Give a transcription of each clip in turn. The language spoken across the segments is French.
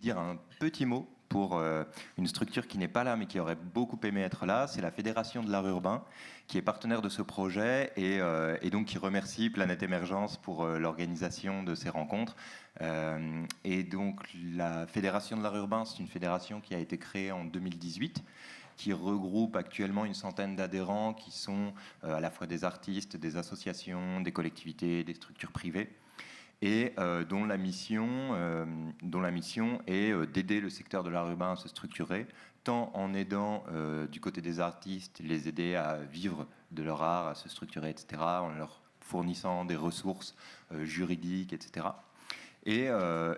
dire un petit mot pour une structure qui n'est pas là, mais qui aurait beaucoup aimé être là. C'est la Fédération de l'art urbain, qui est partenaire de ce projet et donc qui remercie Planète Émergence pour l'organisation de ces rencontres. Et donc la Fédération de l'art urbain, c'est une fédération qui a été créée en 2018, qui regroupe actuellement une centaine d'adhérents qui sont à la fois des artistes, des associations, des collectivités, des structures privées, et dont la mission est d'aider le secteur de l'art urbain à se structurer, tant en aidant du côté des artistes, les aider à vivre de leur art, à se structurer, etc., en leur fournissant des ressources juridiques, etc., et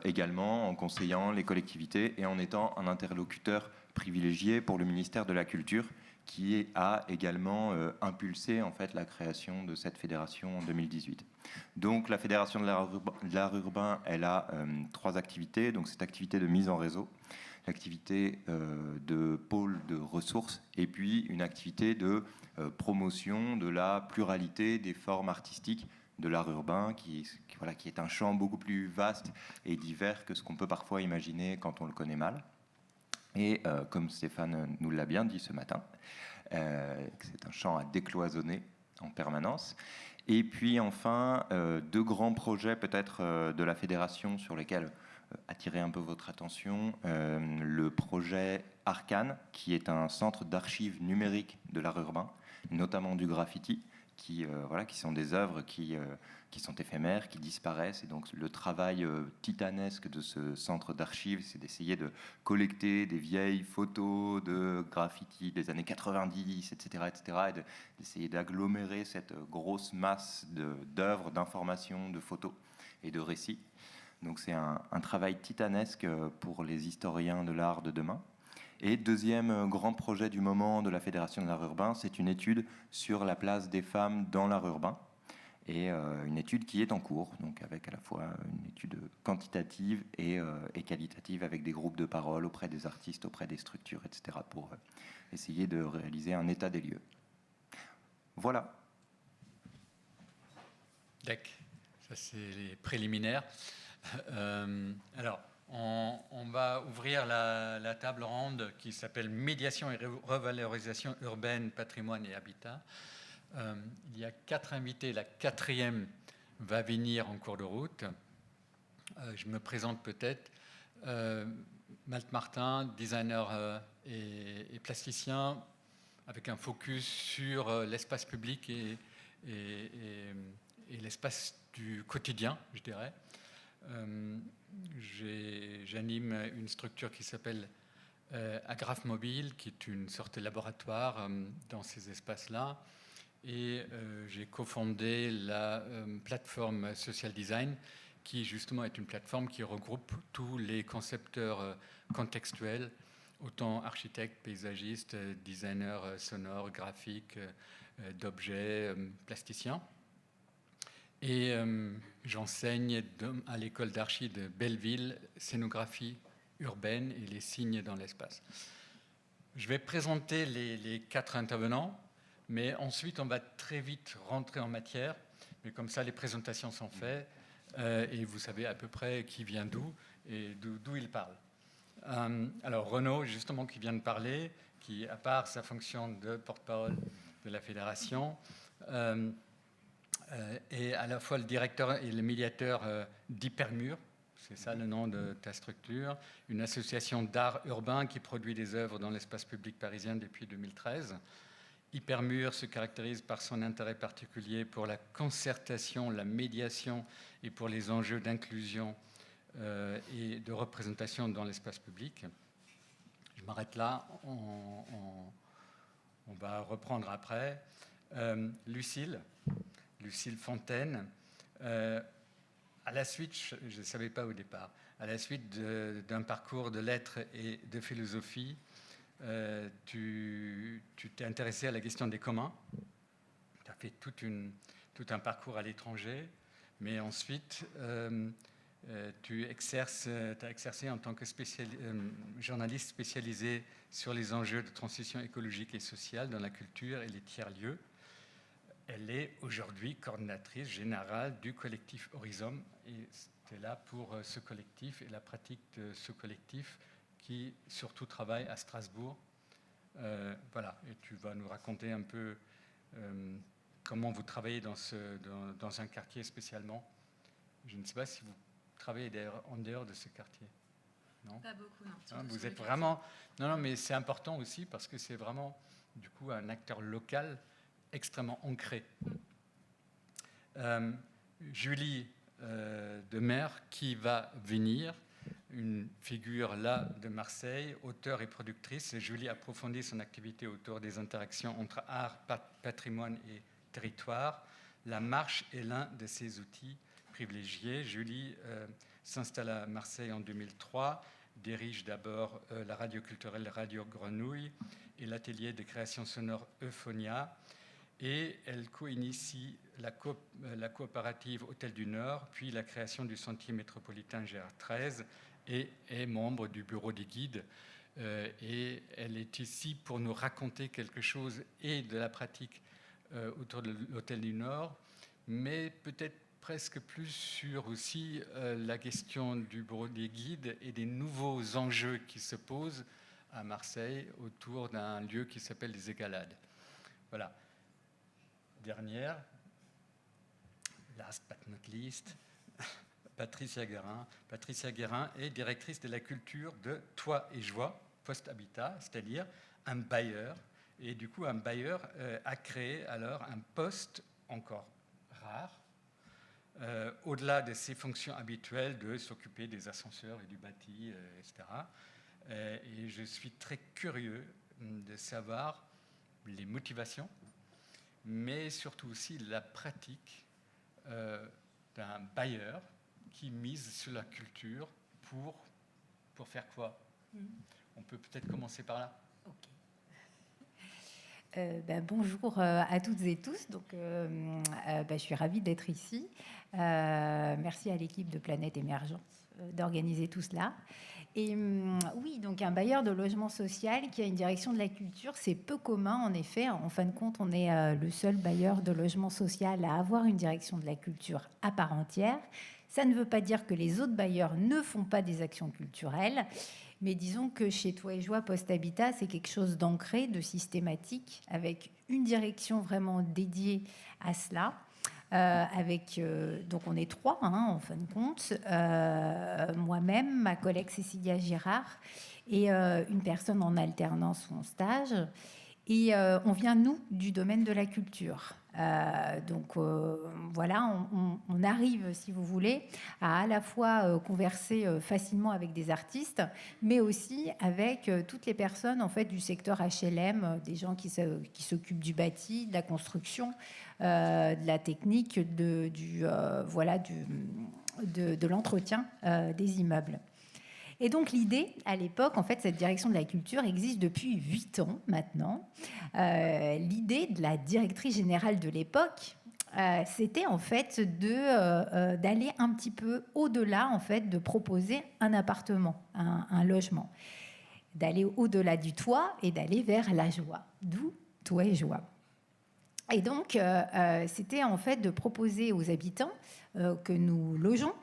également en conseillant les collectivités et en étant un interlocuteur privilégié pour le ministère de la Culture, qui a également impulsé en fait la création de cette fédération en 2018. Donc la Fédération de l'art urbain, elle a 3 activités. Donc cette activité de mise en réseau, l'activité de pôle de ressources, et puis une activité de promotion de la pluralité des formes artistiques de l'art urbain, qui est un champ beaucoup plus vaste et divers que ce qu'on peut parfois imaginer quand on le connaît mal. Et comme Stéphane nous l'a bien dit ce matin, c'est un champ à décloisonner en permanence. Et puis enfin, 2 grands projets peut-être de la fédération sur lesquels attirer un peu votre attention. Le projet Arcane, qui est un centre d'archives numériques de l'art urbain, notamment du graffiti, qui sont des œuvres qui sont éphémères, qui disparaissent. Et donc le travail titanesque de ce centre d'archives, c'est d'essayer de collecter des vieilles photos de graffiti des années 90, etc., et d'essayer d'agglomérer cette grosse masse d'œuvres, d'informations, de photos et de récits. Donc c'est un travail titanesque pour les historiens de l'art de demain. Et deuxième grand projet du moment de la Fédération de l'art urbain, c'est une étude sur la place des femmes dans l'art urbain, et une étude qui est en cours, donc avec à la fois une étude quantitative et qualitative, avec des groupes de parole auprès des artistes, auprès des structures, etc., pour essayer de réaliser un état des lieux. Voilà. D'accord, ça c'est les préliminaires. Alors, on va ouvrir la table ronde qui s'appelle Médiation et revalorisation urbaine, patrimoine et habitat. Il y a 4 invités. La 4e va venir en cours de route. Je me présente peut-être. Malte Martin, designer et plasticien, avec un focus sur l'espace public et l'espace du quotidien, je dirais. J'anime une structure qui s'appelle Agraphe Mobile, qui est une sorte de laboratoire dans ces espaces-là. Et j'ai cofondé la plateforme Social Design, qui justement est une plateforme qui regroupe tous les concepteurs contextuels, autant architectes, paysagistes, designers sonores, graphiques, d'objets, plasticiens. Et j'enseigne à l'école d'archi de Belleville, scénographie urbaine et les signes dans l'espace. Je vais présenter les 4 intervenants, mais ensuite on va très vite rentrer en matière. Mais comme ça, les présentations sont faites et vous savez à peu près qui vient d'où et d'où il parle. Alors Renaud, justement, qui vient de parler, qui, à part sa fonction de porte-parole de la fédération, est à la fois le directeur et le médiateur d'Hypermur, c'est ça le nom de ta structure, une association d'art urbain qui produit des œuvres dans l'espace public parisien depuis 2013. Hypermur se caractérise par son intérêt particulier pour la concertation, la médiation et pour les enjeux d'inclusion et de représentation dans l'espace public. Je m'arrête là, on va reprendre après. Lucille Fontaine, à la suite, je ne savais pas au départ, à la suite d'un parcours de lettres et de philosophie, tu t'es intéressé à la question des communs. Tu as fait tout un parcours à l'étranger, mais ensuite, tu as exercé en tant que journaliste spécialisé sur les enjeux de transition écologique et sociale dans la culture et les tiers-lieux. elle est aujourd'hui coordinatrice générale du collectif Horizon. Et c'était là pour ce collectif et la pratique de ce collectif qui surtout travaille à Strasbourg. Voilà, et tu vas nous raconter un peu comment vous travaillez dans un quartier spécialement. Je ne sais pas si vous travaillez en dehors de ce quartier. Non ? Pas beaucoup, non. Vous êtes vraiment... Non, mais c'est important aussi parce que c'est vraiment, du coup, un acteur local extrêmement ancré. Julie Demer, qui va venir, une figure là de Marseille, auteure et productrice. Julie approfondit son activité autour des interactions entre art, patrimoine et territoire. La marche est l'un de ses outils privilégiés. Julie s'installe à Marseille en 2003, dirige d'abord la radio culturelle Radio Grenouille et l'atelier de création sonore Euphonia. Et elle co-initie la coopérative Hôtel du Nord, puis la création du Sentier métropolitain GR13 et est membre du bureau des guides. Et elle est ici pour nous raconter quelque chose et de la pratique autour de l'Hôtel du Nord, mais peut-être presque plus sur aussi la question du bureau des guides et des nouveaux enjeux qui se posent à Marseille autour d'un lieu qui s'appelle les Égalades. Voilà. Dernière, last but not least, Patricia Guérin. Patricia Guérin est directrice de la culture de Toit et Joie, post-habitat, c'est-à-dire un bailleur. Et du coup, un bailleur a créé alors un poste encore rare, au-delà de ses fonctions habituelles de s'occuper des ascenseurs et du bâti, etc. Et je suis très curieux de savoir les motivations, mais surtout aussi la pratique d'un bailleur qui mise sur la culture pour faire quoi ? On peut peut-être commencer par là. Ok. Bonjour à toutes et tous. Donc, je suis ravie d'être ici. Merci à l'équipe de Planète Émergence d'organiser tout cela. Et oui, donc un bailleur de logement social qui a une direction de la culture, c'est peu commun en effet. En fin de compte, on est le seul bailleur de logement social à avoir une direction de la culture à part entière. Ça ne veut pas dire que les autres bailleurs ne font pas des actions culturelles, mais disons que chez Toit et Joie Post-Habitat, c'est quelque chose d'ancré, de systématique, avec une direction vraiment dédiée à cela. Donc on est 3 en fin de compte, moi-même, ma collègue Cécilia Girard et une personne en alternance ou en stage. Et on vient, nous, du domaine de la culture. Voilà, on arrive, si vous voulez, à la fois converser facilement avec des artistes, mais aussi avec toutes les personnes en fait, du secteur HLM, des gens qui s'occupent du bâti, de la construction, de la technique, de l'entretien des immeubles. Et donc l'idée, à l'époque, en fait, cette direction de la culture existe depuis 8 ans maintenant. L'idée de la directrice générale de l'époque, c'était en fait d'aller un petit peu au-delà, en fait, de proposer un appartement, un logement, d'aller au-delà du toit et d'aller vers la joie, d'où Toit et Joie. Et donc, c'était en fait de proposer aux habitants que nous logeons,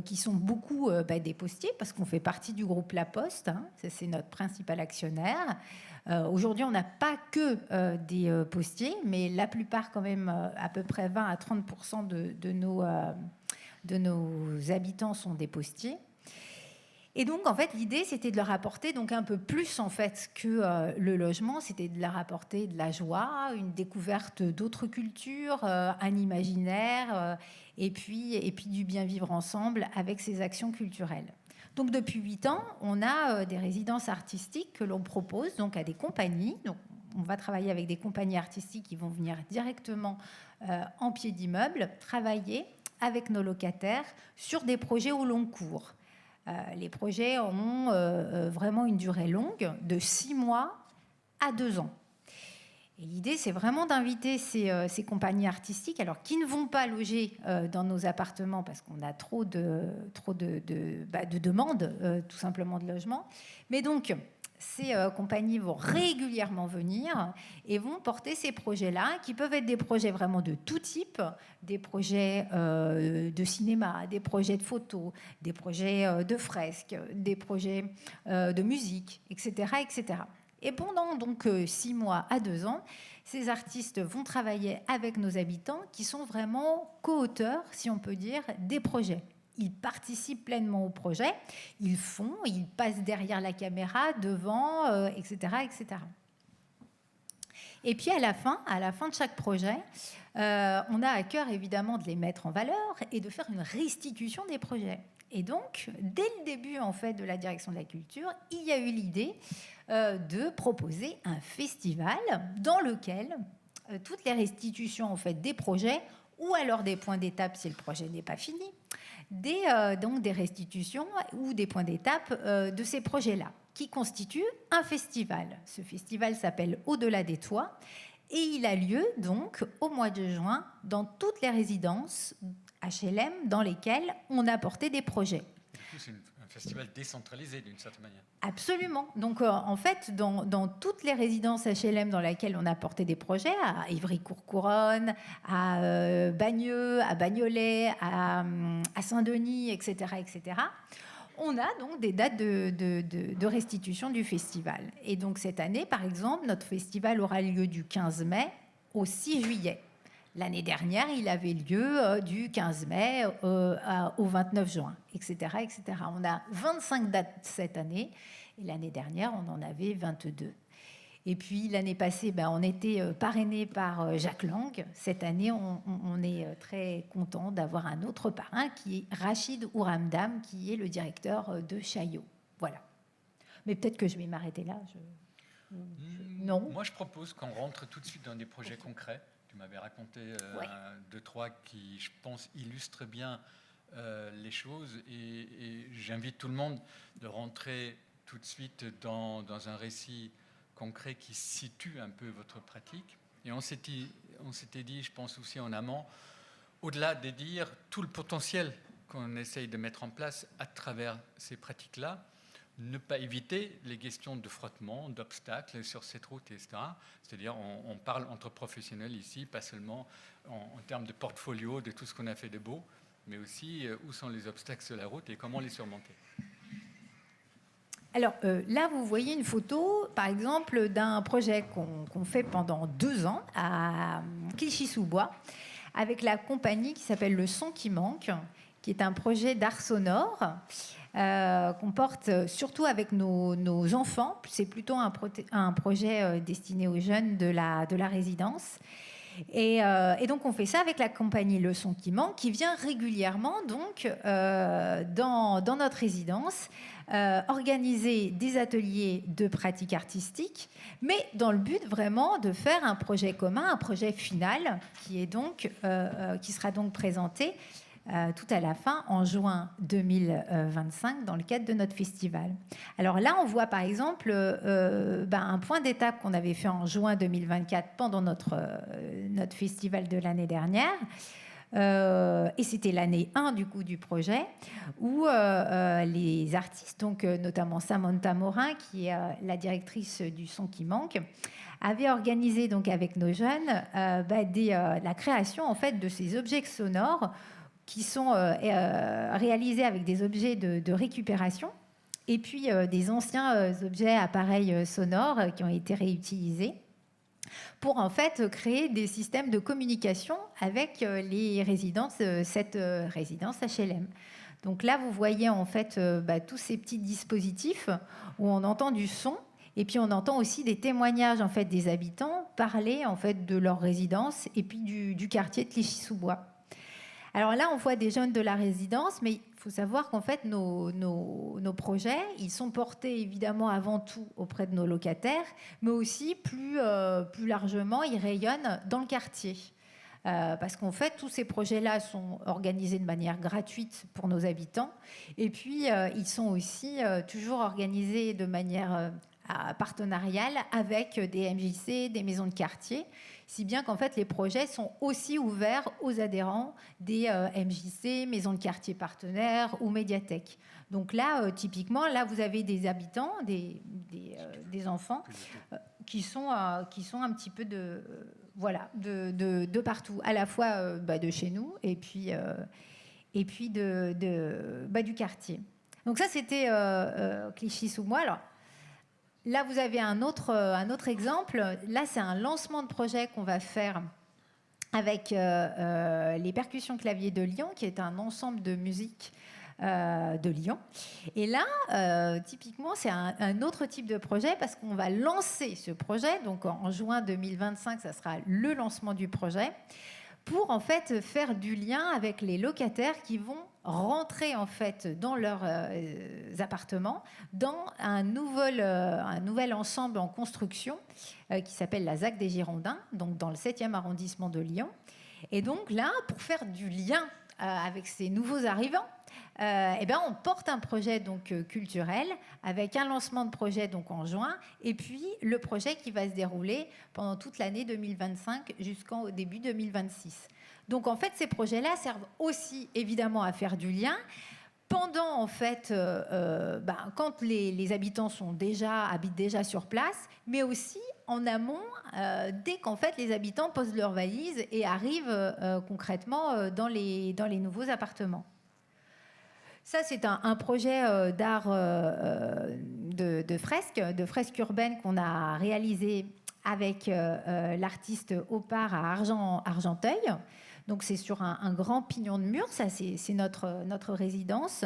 qui sont beaucoup des postiers, parce qu'on fait partie du groupe La Poste, c'est notre principal actionnaire. Aujourd'hui, on n'a pas que des postiers, mais la plupart, quand même, à peu près 20 à 30% de nos habitants sont des postiers. Et donc, en fait, l'idée, c'était de leur apporter donc un peu plus, en fait, que le logement. C'était de leur apporter de la joie, une découverte d'autres cultures, un imaginaire, et puis du bien vivre ensemble avec ces actions culturelles. Donc, depuis 8 ans, on a des résidences artistiques que l'on propose donc à des compagnies. Donc, on va travailler avec des compagnies artistiques qui vont venir directement en pied d'immeuble, travailler avec nos locataires sur des projets au long cours. Les projets ont vraiment une durée longue, de 6 mois à 2 ans. Et l'idée, c'est vraiment d'inviter ces compagnies artistiques, alors qui ne vont pas loger dans nos appartements parce qu'on a trop de demandes, tout simplement, de logement. Mais donc, ces compagnies vont régulièrement venir et vont porter ces projets-là, qui peuvent être des projets vraiment de tout type, des projets de cinéma, des projets de photos, des projets de fresques, des projets de musique, etc., etc. Et pendant donc 6 mois à 2 ans, ces artistes vont travailler avec nos habitants qui sont vraiment co-auteurs, si on peut dire, des projets. Ils participent pleinement au projet, ils passent derrière la caméra, devant, etc., etc. Et puis à la fin de chaque projet, on a à cœur évidemment de les mettre en valeur et de faire une restitution des projets. Et donc, dès le début en fait de la direction de la culture, il y a eu l'idée de proposer un festival dans lequel toutes les restitutions en fait des projets, ou alors des points d'étape si le projet n'est pas fini, donc des restitutions ou des points d'étape de ces projets-là, qui constituent un festival. Ce festival s'appelle Au-delà des toits et il a lieu donc au mois de juin dans toutes les résidences HLM dans lesquelles on a porté des projets. C'est un festival décentralisé d'une certaine manière. Absolument. Donc, en fait, dans toutes les résidences HLM dans lesquelles on a porté des projets, à Ivry-Courcouronnes, à Bagneux, à Bagnolet, à Saint-Denis, etc., etc., on a donc des dates de restitution du festival. Et donc, cette année, par exemple, notre festival aura lieu du 15 mai au 6 juillet. L'année dernière, il avait lieu du 15 mai au 29 juin, etc., etc. On a 25 dates cette année, et l'année dernière, on en avait 22. Et puis, l'année passée, on était parrainé par Jacques Lang. Cette année, on est très content d'avoir un autre parrain, qui est Rachid Ouramdam, qui est le directeur de Chaillot. Voilà. Mais peut-être que je vais m'arrêter là. Non. Moi, je propose qu'on rentre tout de suite dans des projets concrets. Tu m'avais raconté deux, trois qui, je pense, illustrent bien les choses. Et j'invite tout le monde de rentrer tout de suite dans un récit concret qui situe un peu votre pratique. Et on s'était dit, je pense aussi en amont, au-delà de dire tout le potentiel qu'on essaye de mettre en place à travers ces pratiques-là, ne pas éviter les questions de frottement, d'obstacles sur cette route, etc. C'est-à-dire, on parle entre professionnels ici, pas seulement en termes de portfolio, de tout ce qu'on a fait de beau, mais aussi où sont les obstacles sur la route et comment les surmonter. Alors là, vous voyez une photo, par exemple, d'un projet qu'on fait pendant 2 ans à Clichy-sous-Bois, avec la compagnie qui s'appelle Le Son qui manque, qui est un projet d'art sonore qu'on porte surtout avec nos enfants. C'est plutôt un projet destiné aux jeunes de la résidence. Et donc on fait ça avec la compagnie Le Son qui manque, qui vient régulièrement donc dans notre résidence organiser des ateliers de pratique artistique, mais dans le but vraiment de faire un projet commun, un projet final qui sera donc présenté tout à la fin, en juin 2025, dans le cadre de notre festival. Alors là, on voit par exemple un point d'étape qu'on avait fait en juin 2024 pendant notre festival de l'année dernière. Et c'était l'année 1 du coup du projet, où les artistes, donc notamment Samantha Morin, qui est la directrice du Son qui manque, avait organisé donc avec nos jeunes la création en fait de ces objets sonores qui sont réalisés avec des objets de récupération et puis des anciens appareils sonores qui ont été réutilisés pour en fait créer des systèmes de communication avec les résidences, cette résidence HLM. Donc là, vous voyez en fait tous ces petits dispositifs où on entend du son. Et puis on entend aussi des témoignages en fait des habitants parler en fait de leur résidence et puis du quartier de Clichy-sous-Bois. Alors là, on voit des jeunes de la résidence, mais il faut savoir qu'en fait, nos projets, ils sont portés évidemment avant tout auprès de nos locataires, mais aussi plus largement, ils rayonnent dans le quartier. Parce qu'en fait, tous ces projets-là sont organisés de manière gratuite pour nos habitants. Et puis, ils sont aussi toujours organisés de manière partenariale avec des MJC, des maisons de quartier, si bien qu'en fait les projets sont aussi ouverts aux adhérents des MJC, maisons de quartier partenaires ou médiathèques. Donc là, typiquement, là vous avez des habitants, des enfants qui sont un petit peu de partout, à la fois de chez nous et puis du quartier. Donc ça, c'était Clichy-sous-Bois. Alors là, vous avez un autre exemple. Là, c'est un lancement de projet qu'on va faire avec les Percussions Claviers de Lyon, qui est un ensemble de musique de Lyon. Et là, typiquement, c'est un autre type de projet parce qu'on va lancer ce projet. Donc en juin 2025, ça sera le lancement du projet pour en fait faire du lien avec les locataires qui vont rentrer en fait dans leurs appartements dans un nouvel ensemble en construction qui s'appelle la ZAC des Girondins, donc dans le 7e arrondissement de Lyon. Et donc là, pour faire du lien avec ces nouveaux arrivants, on porte un projet donc culturel avec un lancement de projet donc en juin et puis le projet qui va se dérouler pendant toute l'année 2025 jusqu'au début 2026. Donc en fait ces projets-là servent aussi évidemment à faire du lien pendant en fait quand les habitants habitent déjà sur place, mais aussi en amont dès qu'en fait les habitants posent leurs valises et arrivent concrètement dans les nouveaux appartements. Ça, c'est un projet d'art de fresques urbaines qu'on a réalisé avec l'artiste Opar à Argenteuil. Donc, c'est sur un grand pignon de mur. Ça, c'est notre résidence.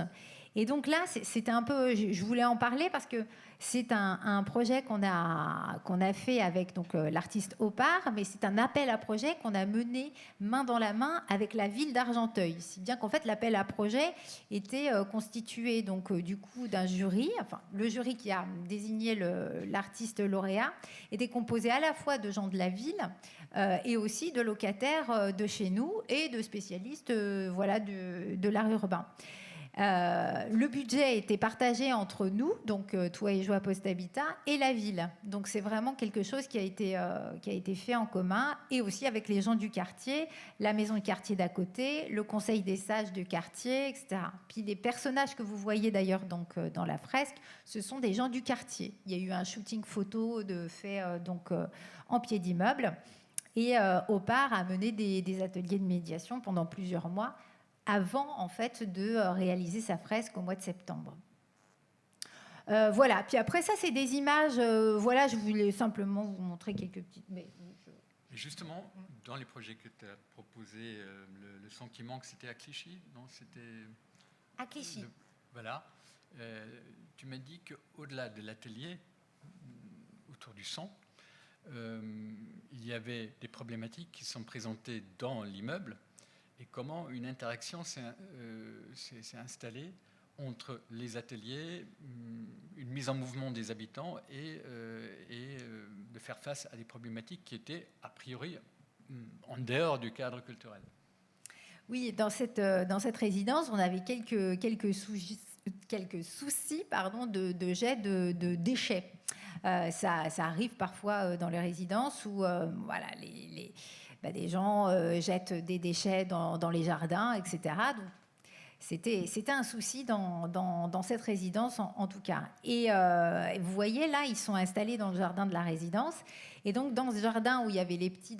Et donc là, c'était un peu... Je voulais en parler parce que c'est un projet qu'on a fait avec donc, l'artiste Opar, mais c'est un appel à projet qu'on a mené main dans la main avec la ville d'Argenteuil. Si bien qu'en fait, l'appel à projet était constitué donc, du coup d'un jury. Enfin, le jury qui a désigné l'artiste lauréat était composé à la fois de gens de la ville et aussi de locataires de chez nous et de spécialistes de l'art urbain. Le budget était partagé entre nous, donc Toi et Joie Post Habitat, et la ville. Donc c'est vraiment quelque chose qui a été fait en commun, et aussi avec les gens du quartier, la maison de quartier d'à côté, le conseil des sages du quartier, etc. Puis les personnages que vous voyez d'ailleurs donc, dans la fresque, ce sont des gens du quartier. Il y a eu un shooting photo fait en pied d'immeuble, et Opar a mené des ateliers de médiation pendant plusieurs mois avant en fait de réaliser sa fresque au mois de septembre. Voilà, puis après ça c'est des images, je voulais simplement vous montrer quelques petites... Mais justement, dans les projets que tu as proposés, le son qui manque c'était à Clichy, non? C'était... À Clichy. Voilà. Tu m'as dit qu'au-delà de l'atelier, autour du son, il y avait des problématiques qui sont présentées dans l'immeuble. Et comment une interaction s'est installée entre les ateliers, une mise en mouvement des habitants et de faire face à des problématiques qui étaient a priori en dehors du cadre culturel. Oui, dans cette résidence, on avait quelques soucis de jet de déchets. Ça arrive parfois dans les résidences où des gens jettent des déchets dans les jardins, etc. Donc, c'était un souci dans cette résidence, en tout cas. Et vous voyez, là, ils sont installés dans le jardin de la résidence. Et donc, dans ce jardin où il y avait les petits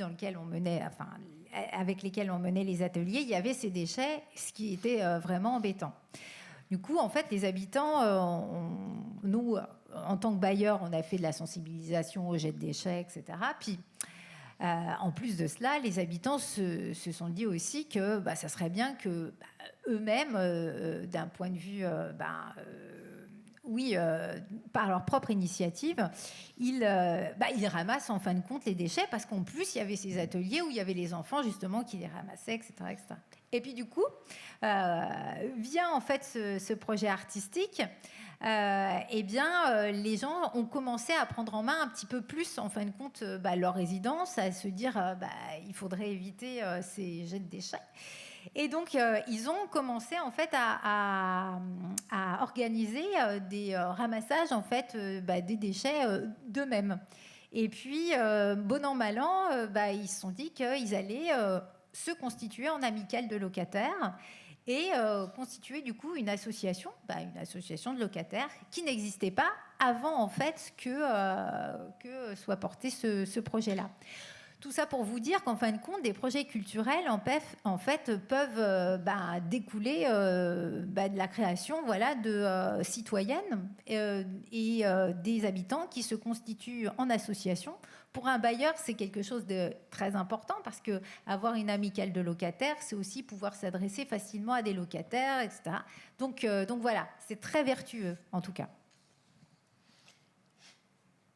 avec lesquels on menait les ateliers, il y avait ces déchets, ce qui était vraiment embêtant. Du coup, en fait, les habitants, nous, en tant que bailleurs, on a fait de la sensibilisation au jet de déchets, etc. Puis, en plus de cela, les habitants se sont dit aussi que ça serait bien que eux-mêmes, d'un point de vue, par leur propre initiative, ils ramassent en fin de compte les déchets, parce qu'en plus, il y avait ces ateliers où il y avait les enfants justement qui les ramassaient, etc. etc. Et puis du coup, vient en fait ce projet artistique. Les gens ont commencé à prendre en main un petit peu plus, en fin de compte, leur résidence, à se dire il faudrait éviter ces jets de déchets. Et donc, ils ont commencé en fait à organiser des ramassages en fait des déchets d'eux-mêmes. Et puis, bon an mal an, ils se sont dit qu'ils allaient se constituer en amicale de locataires et constituer du coup une association de locataires qui n'existait pas avant en fait que soit porté ce projet-là. Tout ça pour vous dire qu'en fin de compte, des projets culturels en fait peuvent découler de la création de citoyennes et des habitants qui se constituent en association. Pour un bailleur, c'est quelque chose de très important parce que avoir une amicale de locataires, c'est aussi pouvoir s'adresser facilement à des locataires, etc. Donc voilà, c'est très vertueux en tout cas.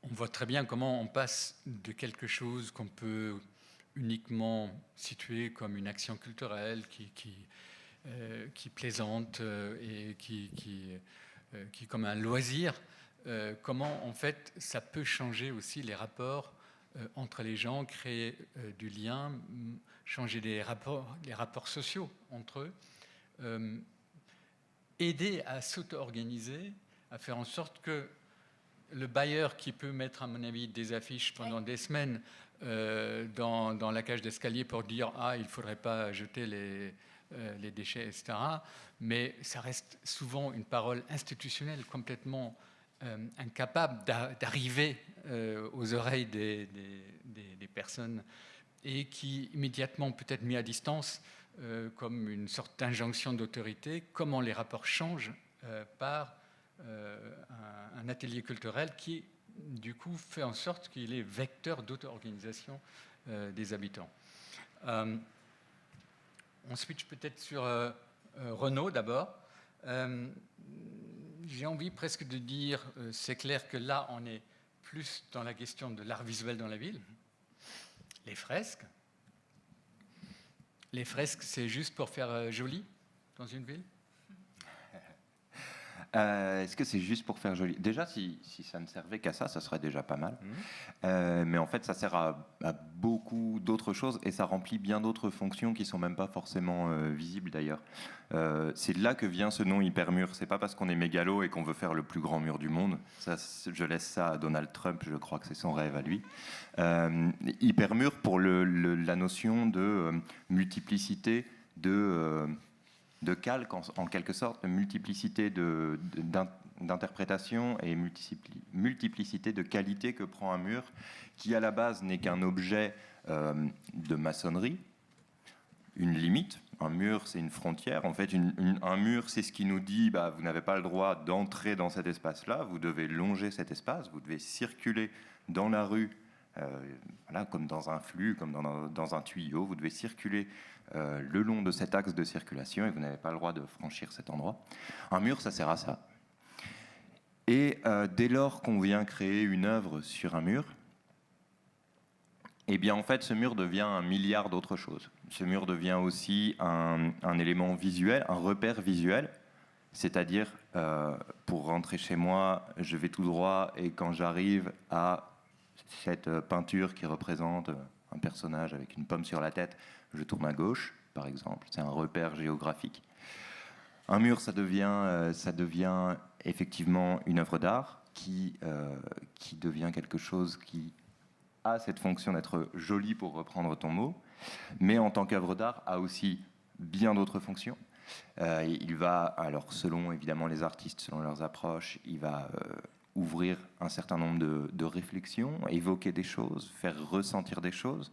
On voit très bien comment on passe de quelque chose qu'on peut uniquement situer comme une action culturelle qui plaisante et qui comme un loisir, comment en fait ça peut changer aussi les rapports entre les gens, créer du lien, changer les rapports sociaux entre eux, aider à s'auto-organiser, à faire en sorte que le bailleur qui peut mettre, à mon avis, des affiches pendant des semaines dans la cage d'escalier pour dire « Ah, il ne faudrait pas jeter les déchets, etc. » Mais ça reste souvent une parole institutionnelle complètement incapable d'arriver aux oreilles des personnes et qui, immédiatement, peut être mis à distance comme une sorte d'injonction d'autorité. Comment les rapports changent par un atelier culturel qui, du coup, fait en sorte qu'il est vecteur d'auto-organisation des habitants. On switch peut-être sur Renaud d'abord. J'ai envie presque de dire, c'est clair que là, on est plus dans la question de l'art visuel dans la ville. Les fresques. Les fresques, c'est juste pour faire joli dans une ville ? Est-ce que c'est juste pour faire joli ? Déjà, si ça ne servait qu'à ça, ça serait déjà pas mal. Mais en fait, ça sert à beaucoup d'autres choses et ça remplit bien d'autres fonctions qui ne sont même pas forcément visibles d'ailleurs. C'est de là que vient ce nom hypermur. C'est pas parce qu'on est mégalo et qu'on veut faire le plus grand mur du monde. Ça, je laisse ça à Donald Trump, je crois que c'est son rêve à lui. Hypermur pour la notion de multiplicité de calque, en quelque sorte, de multiplicité d'interprétation et multiplicité de qualité que prend un mur, qui à la base n'est qu'un objet de maçonnerie, une limite. Un mur, c'est une frontière. En fait, un mur, c'est ce qui nous dit vous n'avez pas le droit d'entrer dans cet espace-là, vous devez longer cet espace, vous devez circuler dans la rue, comme dans un flux, comme dans un tuyau, vous devez circuler le long de cet axe de circulation et vous n'avez pas le droit de franchir cet endroit. Un mur, ça sert à ça. Et dès lors qu'on vient créer une œuvre sur un mur, eh bien en fait ce mur devient un milliard d'autres choses. Ce mur devient aussi un élément visuel, un repère visuel, c'est-à-dire pour rentrer chez moi, je vais tout droit et quand j'arrive à cette peinture qui représente un personnage avec une pomme sur la tête, je tourne à gauche, par exemple. C'est un repère géographique. Un mur, ça devient effectivement une œuvre d'art qui devient quelque chose qui a cette fonction d'être joli, pour reprendre ton mot, mais en tant qu'œuvre d'art, a aussi bien d'autres fonctions. Il va, alors selon évidemment les artistes, selon leurs approches, il va ouvrir un certain nombre de réflexions, évoquer des choses, faire ressentir des choses.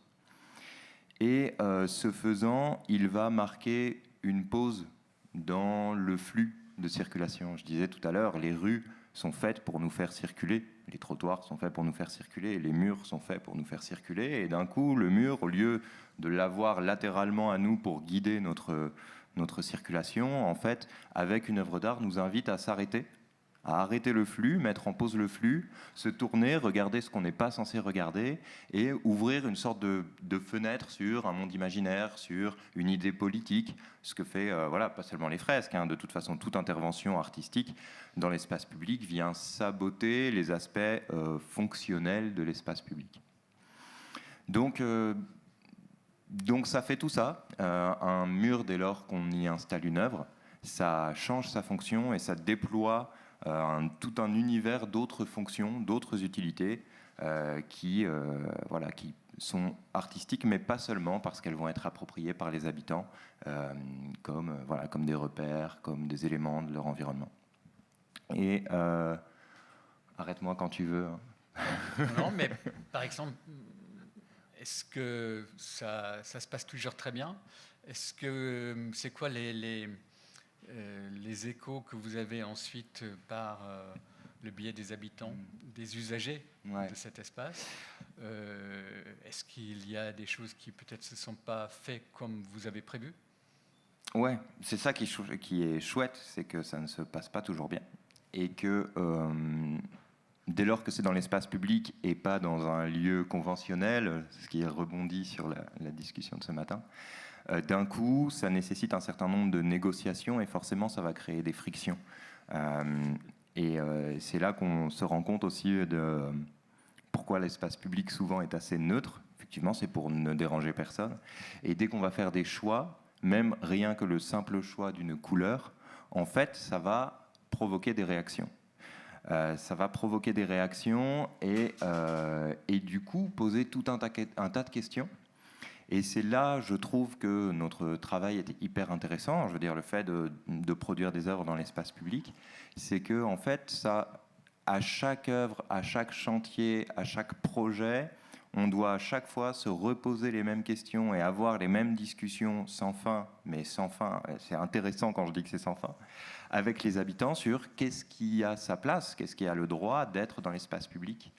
Et ce faisant, il va marquer une pause dans le flux de circulation. Je disais tout à l'heure, les rues sont faites pour nous faire circuler, les trottoirs sont faits pour nous faire circuler, les murs sont faits pour nous faire circuler. Et d'un coup, le mur, au lieu de l'avoir latéralement à nous pour guider notre circulation, en fait, avec une œuvre d'art, nous invite à s'arrêter, à arrêter le flux, mettre en pause le flux, se tourner, regarder ce qu'on n'est pas censé regarder et ouvrir une sorte de fenêtre sur un monde imaginaire, sur une idée politique, ce que fait, pas seulement les fresques, de toute façon, toute intervention artistique dans l'espace public vient saboter les aspects fonctionnels de l'espace public. Donc, Donc ça fait tout ça. Un mur, dès lors qu'on y installe une œuvre, ça change sa fonction et ça déploie tout un univers d'autres fonctions, d'autres utilités qui sont artistiques, mais pas seulement, parce qu'elles vont être appropriées par les habitants comme des repères, comme des éléments de leur environnement. Et arrête-moi quand tu veux. Non, mais par exemple, est-ce que ça se passe toujours très bien? Est-ce que c'est quoi les échos que vous avez ensuite par le biais des habitants, des usagers de cet espace? Est-ce qu'il y a des choses qui peut-être ne se sont pas faites comme vous avez prévu? Ouais, c'est ça qui est chouette, c'est que ça ne se passe pas toujours bien. Et que dès lors que c'est dans l'espace public et pas dans un lieu conventionnel, ce qui rebondit sur la discussion de ce matin, d'un coup, ça nécessite un certain nombre de négociations et forcément, ça va créer des frictions. C'est là qu'on se rend compte aussi de pourquoi l'espace public souvent est assez neutre. Effectivement, c'est pour ne déranger personne. Et dès qu'on va faire des choix, même rien que le simple choix d'une couleur, en fait, ça va provoquer des réactions. Ça va provoquer des réactions et du coup poser tout un tas de questions. Et c'est là, je trouve, que notre travail était hyper intéressant. Je veux dire, le fait de produire des œuvres dans l'espace public, c'est que, en fait, ça, à chaque œuvre, à chaque chantier, à chaque projet, on doit à chaque fois se reposer les mêmes questions et avoir les mêmes discussions sans fin, mais sans fin, c'est intéressant quand je dis que c'est sans fin, avec les habitants sur qu'est-ce qui a sa place, qu'est-ce qui a le droit d'être dans l'espace public.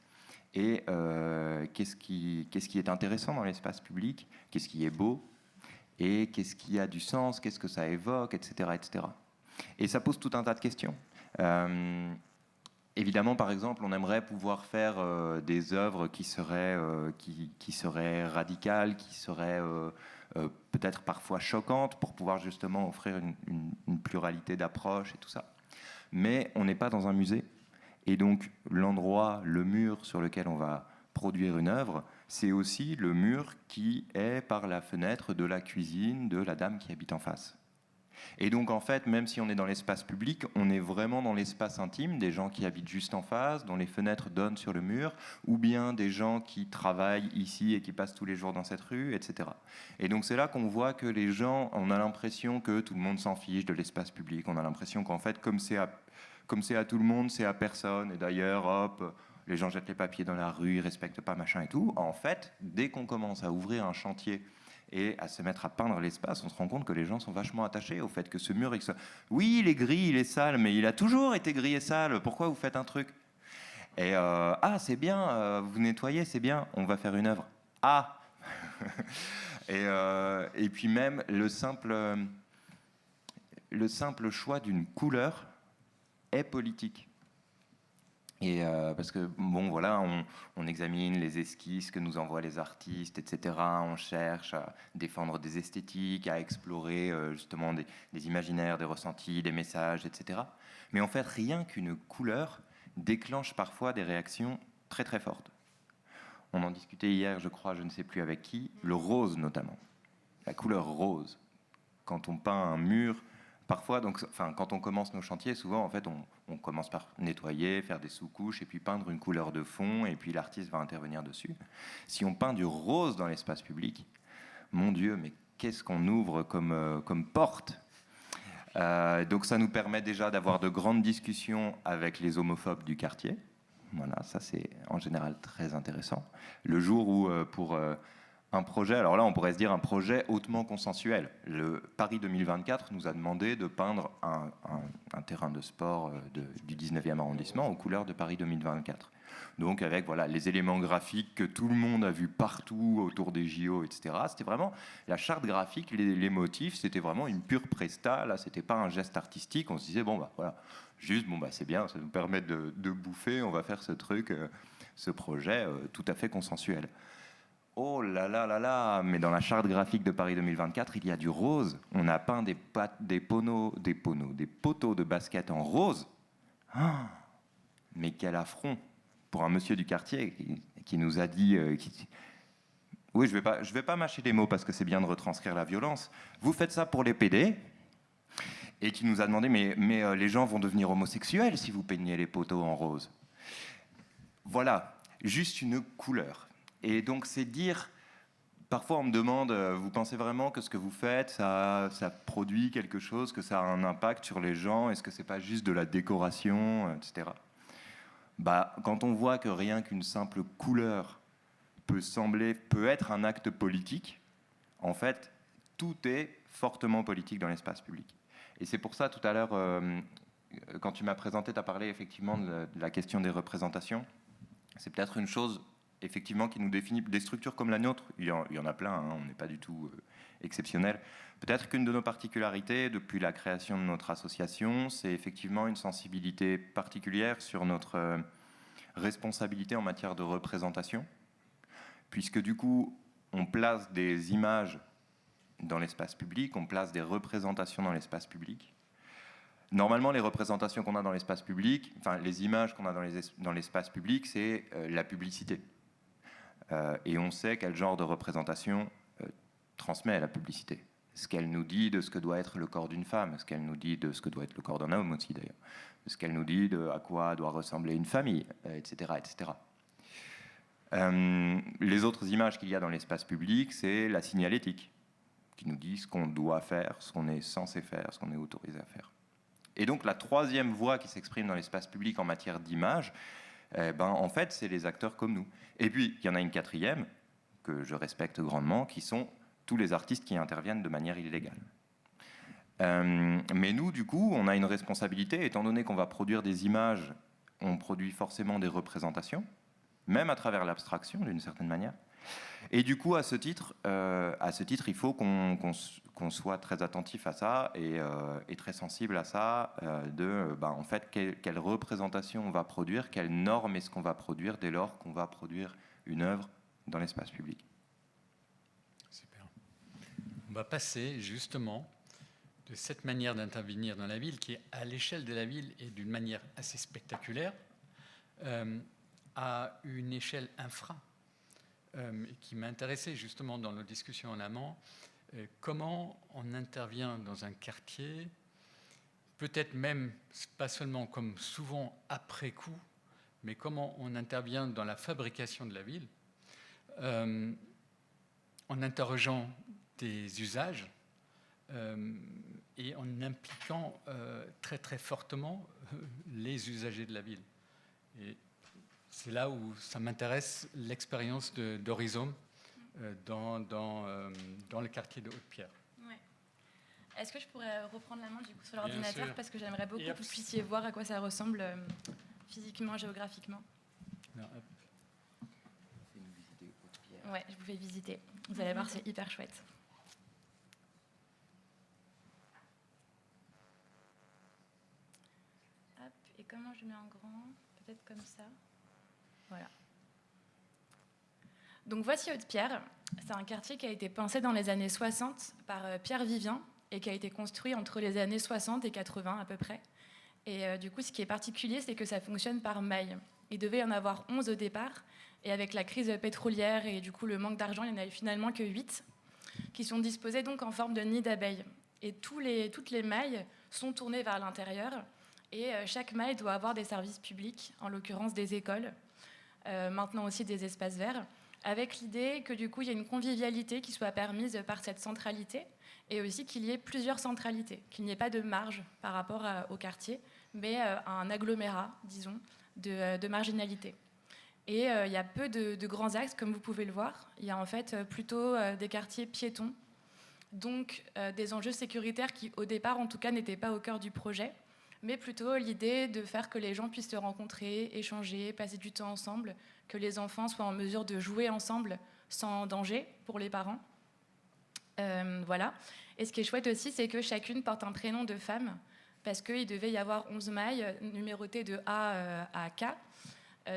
Et qu'est-ce qui est intéressant dans l'espace public, qu'est-ce qui est beau, et qu'est-ce qui a du sens, qu'est-ce que ça évoque, etc., etc. Et ça pose tout un tas de questions. Évidemment, par exemple, on aimerait pouvoir faire des œuvres qui seraient radicales, qui seraient peut-être parfois choquantes, pour pouvoir justement offrir une pluralité d'approches et tout ça. Mais on n'est pas dans un musée. Et donc, l'endroit, le mur sur lequel on va produire une œuvre, c'est aussi le mur qui est par la fenêtre de la cuisine de la dame qui habite en face. Et donc, en fait, même si on est dans l'espace public, on est vraiment dans l'espace intime des gens qui habitent juste en face, dont les fenêtres donnent sur le mur, ou bien des gens qui travaillent ici et qui passent tous les jours dans cette rue, etc. Et donc, c'est là qu'on voit que les gens, on a l'impression que tout le monde s'en fiche de l'espace public. On a l'impression qu'en fait, comme c'est à tout le monde, c'est à personne. Et d'ailleurs, hop, les gens jettent les papiers dans la rue, ils respectent pas machin et tout. En fait, dès qu'on commence à ouvrir un chantier et à se mettre à peindre l'espace, on se rend compte que les gens sont vachement attachés au fait que ce mur, oui, il est gris, il est sale, mais il a toujours été gris et sale. Pourquoi vous faites un truc? Et c'est bien, vous nettoyez, c'est bien, on va faire une œuvre. Ah et puis même le simple choix d'une couleur est politique. Et parce que, bon, voilà, on examine les esquisses que nous envoient les artistes, etc. On cherche à défendre des esthétiques, à explorer justement des imaginaires, des ressentis, des messages, etc. Mais en fait, rien qu'une couleur déclenche parfois des réactions très très fortes. On en discutait hier, je crois, je ne sais plus avec qui, le rose notamment. La couleur rose. Quand on peint un mur, parfois, quand on commence nos chantiers, souvent, en fait, on commence par nettoyer, faire des sous-couches, et puis peindre une couleur de fond, et puis l'artiste va intervenir dessus. Si on peint du rose dans l'espace public, mon Dieu, mais qu'est-ce qu'on ouvre comme porte? Donc ça nous permet déjà d'avoir de grandes discussions avec les homophobes du quartier. Voilà, ça c'est en général très intéressant. Le jour où, pour un projet, alors là on pourrait se dire un projet hautement consensuel. Le Paris 2024 nous a demandé de peindre un terrain de sport du 19e arrondissement aux couleurs de Paris 2024. Donc avec les éléments graphiques que tout le monde a vu partout autour des JO, etc. C'était vraiment la charte graphique, les motifs, c'était vraiment une pure presta. Là, c'était pas un geste artistique. On se disait c'est bien, ça nous permet de bouffer. On va faire ce truc, ce projet tout à fait consensuel. Oh là là là là, mais dans la charte graphique de Paris 2024, il y a du rose. On a peint des poteaux de basket en rose. Mais quel affront pour un monsieur du quartier qui nous a dit Oui, je vais pas mâcher les mots parce que c'est bien de retranscrire la violence. Vous faites ça pour les PD, et qui nous a demandé, mais les gens vont devenir homosexuels si vous peignez les poteaux en rose. Voilà, juste une couleur. Et donc c'est dire, parfois on me demande, vous pensez vraiment que ce que vous faites, ça produit quelque chose, que ça a un impact sur les gens, est-ce que c'est pas juste de la décoration, etc. Bah, quand on voit que rien qu'une simple couleur peut être un acte politique, en fait, tout est fortement politique dans l'espace public. Et c'est pour ça, tout à l'heure, quand tu m'as présenté, tu as parlé effectivement de la question des représentations. C'est peut-être une chose, effectivement, qui nous définit. Des structures comme la nôtre, il y en a plein, hein, on n'est pas du tout exceptionnel. Peut-être qu'une de nos particularités, depuis la création de notre association, c'est effectivement une sensibilité particulière sur notre responsabilité en matière de représentation, puisque du coup, on place des images dans l'espace public, on place des représentations dans l'espace public. Normalement, les représentations qu'on a dans l'espace public, enfin les images qu'on a dans l'espace public, c'est la publicité. Et on sait quel genre de représentation transmet la publicité. Ce qu'elle nous dit de ce que doit être le corps d'une femme, ce qu'elle nous dit de ce que doit être le corps d'un homme aussi d'ailleurs, ce qu'elle nous dit de à quoi doit ressembler une famille, etc., etc. Les autres images qu'il y a dans l'espace public, c'est la signalétique, qui nous dit ce qu'on doit faire, ce qu'on est censé faire, ce qu'on est autorisé à faire. Et donc la troisième voie qui s'exprime dans l'espace public en matière d'image, en fait, c'est les acteurs comme nous. Et puis, il y en a une quatrième, que je respecte grandement, qui sont tous les artistes qui interviennent de manière illégale. Mais nous, du coup, on a une responsabilité, étant donné qu'on va produire des images, on produit forcément des représentations, même à travers l'abstraction, d'une certaine manière. Et du coup, à ce titre, il faut qu'on soit très attentif à ça et très sensible à ça, en fait, quelle représentation on va produire, quelles normes est-ce qu'on va produire dès lors qu'on va produire une œuvre dans l'espace public. Super. On va passer justement de cette manière d'intervenir dans la ville, qui est à l'échelle de la ville et d'une manière assez spectaculaire, à une échelle infra. Qui m'intéressait justement dans nos discussions en amont, comment on intervient dans un quartier, peut-être même pas seulement comme souvent après coup, mais comment on intervient dans la fabrication de la ville, en interrogeant des usages et en impliquant très très fortement les usagers de la ville. Et c'est là où ça m'intéresse, l'expérience d'Horizon dans le quartier de Haute-Pierre. Ouais. Est-ce que je pourrais reprendre la main du coup sur l'ordinateur, parce que j'aimerais beaucoup que vous puissiez voir à quoi ça ressemble physiquement, géographiquement. Non, ouais, je vous fais visiter. Vous allez voir, c'est hyper chouette. Hop, et comment je mets en grand? Peut-être comme ça. Voilà. Donc voici Haute-Pierre. C'est un quartier qui a été pensé dans les années 60 par Pierre Vivien et qui a été construit entre les années 60 et 80 à peu près. Et du coup, ce qui est particulier, c'est que ça fonctionne par mailles. Il devait y en avoir 11 au départ. Et avec la crise pétrolière et du coup le manque d'argent, il n'y en avait finalement que 8 qui sont disposés donc en forme de nid d'abeilles. Et toutes les mailles sont tournées vers l'intérieur. Et chaque maille doit avoir des services publics, en l'occurrence des écoles. Maintenant aussi des espaces verts, avec l'idée que du coup il y a une convivialité qui soit permise par cette centralité et aussi qu'il y ait plusieurs centralités, qu'il n'y ait pas de marge par rapport au quartier, mais un agglomérat, disons, de marginalité. Et il y a peu de grands axes, comme vous pouvez le voir. Il y a en fait plutôt des quartiers piétons, donc des enjeux sécuritaires qui au départ en tout cas n'étaient pas au cœur du projet, mais plutôt l'idée de faire que les gens puissent se rencontrer, échanger, passer du temps ensemble, que les enfants soient en mesure de jouer ensemble sans danger pour les parents. Voilà. Et ce qui est chouette aussi, c'est que chacune porte un prénom de femme, parce qu'il devait y avoir 11 mailles numérotées de A à K.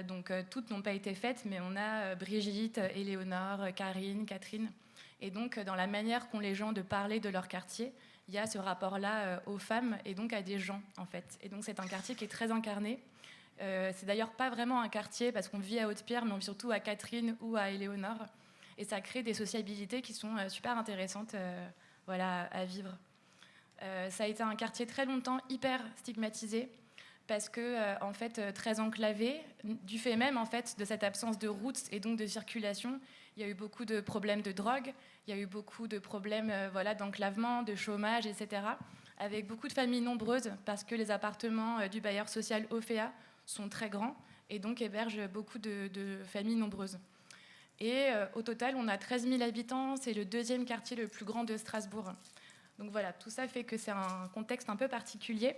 Donc toutes n'ont pas été faites, mais on a Brigitte, Éléonore, Karine, Catherine. Et donc dans la manière qu'ont les gens de parler de leur quartier, il y a ce rapport-là aux femmes et donc à des gens, en fait. Et donc, c'est un quartier qui est très incarné. C'est d'ailleurs pas vraiment un quartier parce qu'on vit à Haute-Pierre, mais on vit surtout à Catherine ou à Éléonore. et ça crée des sociabilités qui sont super intéressantes à vivre. Ça a été un quartier très longtemps hyper stigmatisé parce que en fait très enclavé, du fait même en fait de cette absence de routes et donc de circulation. Il y a eu beaucoup de problèmes de drogue, il y a eu beaucoup de problèmes d'enclavement, de chômage, etc. Avec beaucoup de familles nombreuses parce que les appartements du bailleur social Ophéa sont très grands et donc hébergent beaucoup de familles nombreuses. Et au total, on a 13 000 habitants, c'est le deuxième quartier le plus grand de Strasbourg. Donc voilà, tout ça fait que c'est un contexte un peu particulier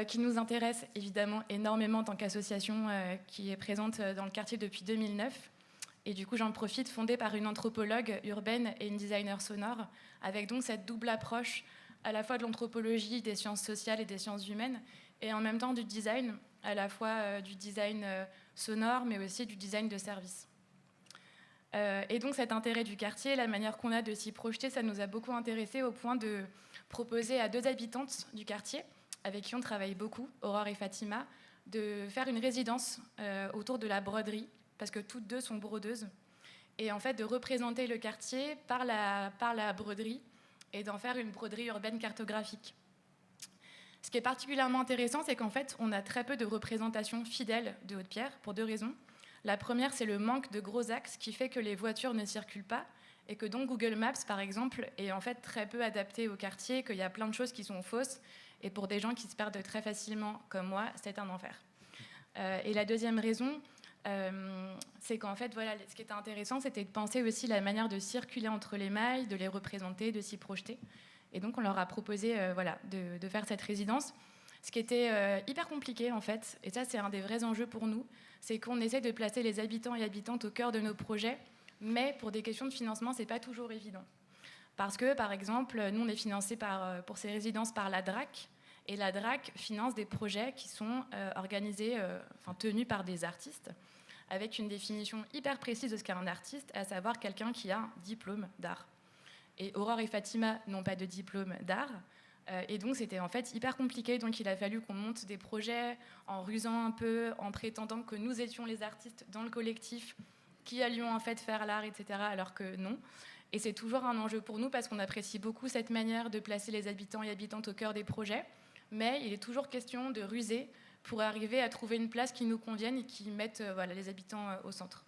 qui nous intéresse évidemment énormément en tant qu'association qui est présente dans le quartier depuis 2009. Et du coup, j'en profite, fondée par une anthropologue urbaine et une designer sonore, avec donc cette double approche à la fois de l'anthropologie, des sciences sociales et des sciences humaines, et en même temps du design, à la fois du design sonore, mais aussi du design de service. Et donc cet intérêt du quartier, la manière qu'on a de s'y projeter, ça nous a beaucoup intéressés au point de proposer à 2 habitantes du quartier, avec qui on travaille beaucoup, Aurore et Fatima, de faire une résidence autour de la broderie, parce que toutes 2 sont brodeuses, et en fait de représenter le quartier par la broderie, et d'en faire une broderie urbaine cartographique. Ce qui est particulièrement intéressant, c'est qu'en fait, on a très peu de représentations fidèles de Haute-Pierre, pour 2 raisons. La première, c'est le manque de gros axes qui fait que les voitures ne circulent pas, et que donc Google Maps, par exemple, est en fait très peu adapté au quartier, qu'il y a plein de choses qui sont fausses, et pour des gens qui se perdent très facilement, comme moi, c'est un enfer. Et la deuxième raison, c'est qu'en fait, ce qui était intéressant, c'était de penser aussi la manière de circuler entre les mailles, de les représenter, de s'y projeter. Et donc, on leur a proposé de faire cette résidence. Ce qui était hyper compliqué, en fait, et ça, c'est un des vrais enjeux pour nous, c'est qu'on essaie de placer les habitants et habitantes au cœur de nos projets, mais pour des questions de financement, c'est pas toujours évident. Parce que, par exemple, nous, on est financé pour ces résidences par la DRAC, et la DRAC finance des projets qui sont tenus par des artistes, avec une définition hyper précise de ce qu'est un artiste, à savoir quelqu'un qui a un diplôme d'art. Et Aurore et Fatima n'ont pas de diplôme d'art, et donc c'était en fait hyper compliqué. Donc il a fallu qu'on monte des projets en rusant un peu, en prétendant que nous étions les artistes dans le collectif qui allions en fait faire l'art, etc., alors que non. Et c'est toujours un enjeu pour nous parce qu'on apprécie beaucoup cette manière de placer les habitants et habitantes au cœur des projets, mais il est toujours question de ruser pour arriver à trouver une place qui nous convienne et qui mette les habitants au centre.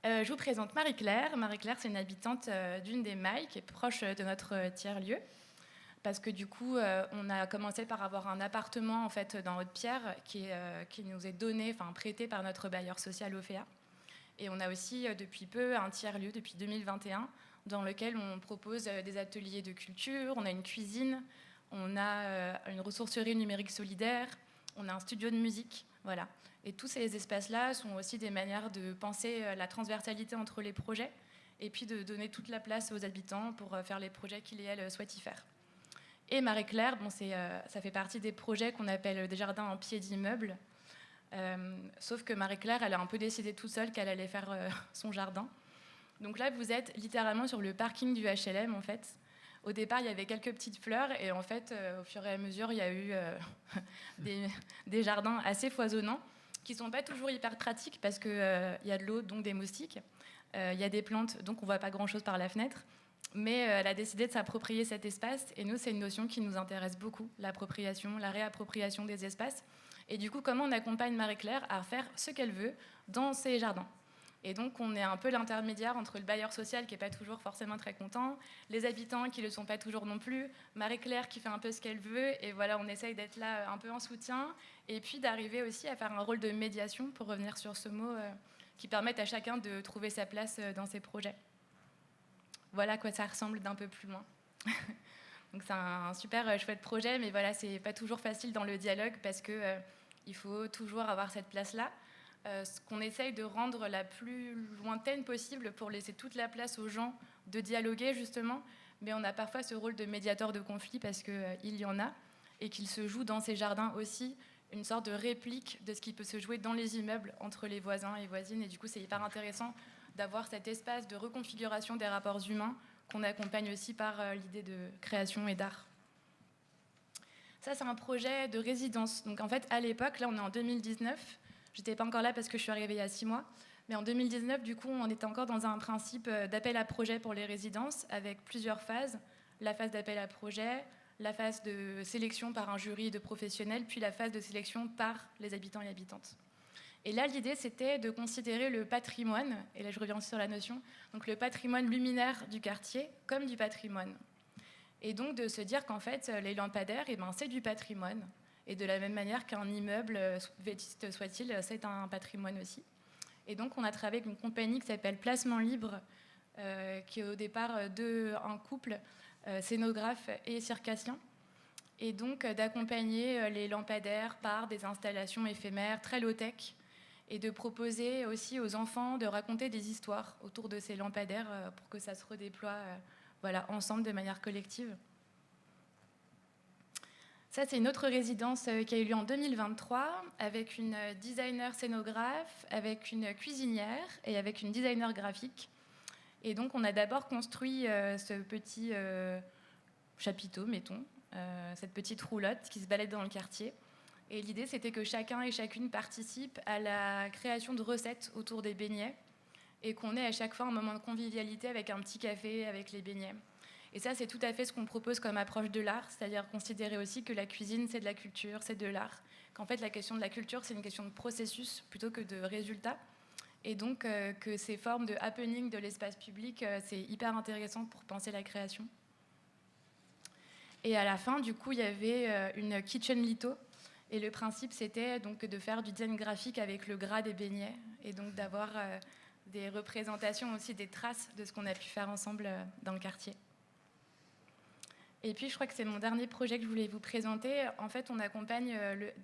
Je vous présente Marie-Claire. Marie-Claire, c'est une habitante d'une des mailles qui est proche de notre tiers-lieu. Parce que du coup, on a commencé par avoir un appartement en fait, dans Haute-Pierre qui nous est donné, prêté par notre bailleur social Ophéa. Et on a aussi depuis peu un tiers-lieu, depuis 2021, dans lequel on propose des ateliers de culture, on a une cuisine, on a une ressourcerie numérique solidaire, on a un studio de musique, voilà. Et tous ces espaces-là sont aussi des manières de penser la transversalité entre les projets et puis de donner toute la place aux habitants pour faire les projets qu'ils et elles souhaitent y faire. Et Marie-Claire, ça fait partie des projets qu'on appelle des jardins en pied d'immeuble. Sauf que Marie-Claire, elle a un peu décidé toute seule qu'elle allait faire son jardin. Donc là, vous êtes littéralement sur le parking du HLM, en fait. Au départ, il y avait quelques petites fleurs et en fait, au fur et à mesure, il y a eu des jardins assez foisonnants qui ne sont pas toujours hyper pratiques parce qu'il y a de l'eau, donc des moustiques. Il y a des plantes, donc on ne voit pas grand-chose par la fenêtre. Mais elle a décidé de s'approprier cet espace. Et nous, c'est une notion qui nous intéresse beaucoup, l'appropriation, la réappropriation des espaces. Et du coup, comment on accompagne Marie-Claire à faire ce qu'elle veut dans ses jardins. Et donc, on est un peu l'intermédiaire entre le bailleur social qui n'est pas toujours forcément très content, les habitants qui ne le sont pas toujours non plus, Marie-Claire qui fait un peu ce qu'elle veut, et voilà, on essaye d'être là un peu en soutien, et puis d'arriver aussi à faire un rôle de médiation, pour revenir sur ce mot, qui permette à chacun de trouver sa place dans ses projets. Voilà à quoi ça ressemble d'un peu plus loin. Donc c'est un super chouette projet, mais voilà, c'est pas toujours facile dans le dialogue, parce que il faut toujours avoir cette place-là. Ce qu'on essaye de rendre la plus lointaine possible pour laisser toute la place aux gens de dialoguer justement, mais on a parfois ce rôle de médiateur de conflit parce qu'il y en a et qu'il se joue dans ces jardins aussi une sorte de réplique de ce qui peut se jouer dans les immeubles entre les voisins et voisines, et du coup c'est hyper intéressant d'avoir cet espace de reconfiguration des rapports humains qu'on accompagne aussi par l'idée de création et d'art. Ça, c'est un projet de résidence. Donc en fait, à l'époque, là on est en 2019, j'étais pas encore là parce que je suis arrivée il y a 6 mois, Mais en 2019, du coup, on était encore dans un principe d'appel à projet pour les résidences, avec plusieurs phases. La phase d'appel à projet, la phase de sélection par un jury de professionnels, puis la phase de sélection par les habitants et habitantes. Et là, l'idée, c'était de considérer le patrimoine, et là je reviens aussi sur la notion, donc le patrimoine luminaire du quartier comme du patrimoine. Et donc de se dire qu'en fait, les lampadaires, c'est du patrimoine. Et de la même manière qu'un immeuble, vétuste soit-il, c'est un patrimoine aussi. Et donc on a travaillé avec une compagnie qui s'appelle Placement Libre, qui est au départ un couple, scénographe et circassien. Et donc d'accompagner les lampadaires par des installations éphémères très low-tech, et de proposer aussi aux enfants de raconter des histoires autour de ces lampadaires pour que ça se redéploie ensemble de manière collective. Ça, c'est une autre résidence qui a eu lieu en 2023 avec une designer scénographe, avec une cuisinière et avec une designer graphique. Et donc, on a d'abord construit ce petit chapiteau, mettons, cette petite roulotte qui se balade dans le quartier. Et l'idée, c'était que chacun et chacune participe à la création de recettes autour des beignets et qu'on ait à chaque fois un moment de convivialité avec un petit café, avec les beignets. Et ça, c'est tout à fait ce qu'on propose comme approche de l'art, c'est-à-dire considérer aussi que la cuisine, c'est de la culture, c'est de l'art. Qu'en fait, la question de la culture, c'est une question de processus plutôt que de résultat. Et donc, que ces formes de happening de l'espace public, c'est hyper intéressant pour penser la création. Et à la fin, du coup, il y avait une kitchen litho. Et le principe, c'était donc de faire du design graphique avec le gras des beignets et donc d'avoir des représentations aussi, des traces de ce qu'on a pu faire ensemble dans le quartier. Et puis, je crois que c'est mon dernier projet que je voulais vous présenter. En fait, on accompagne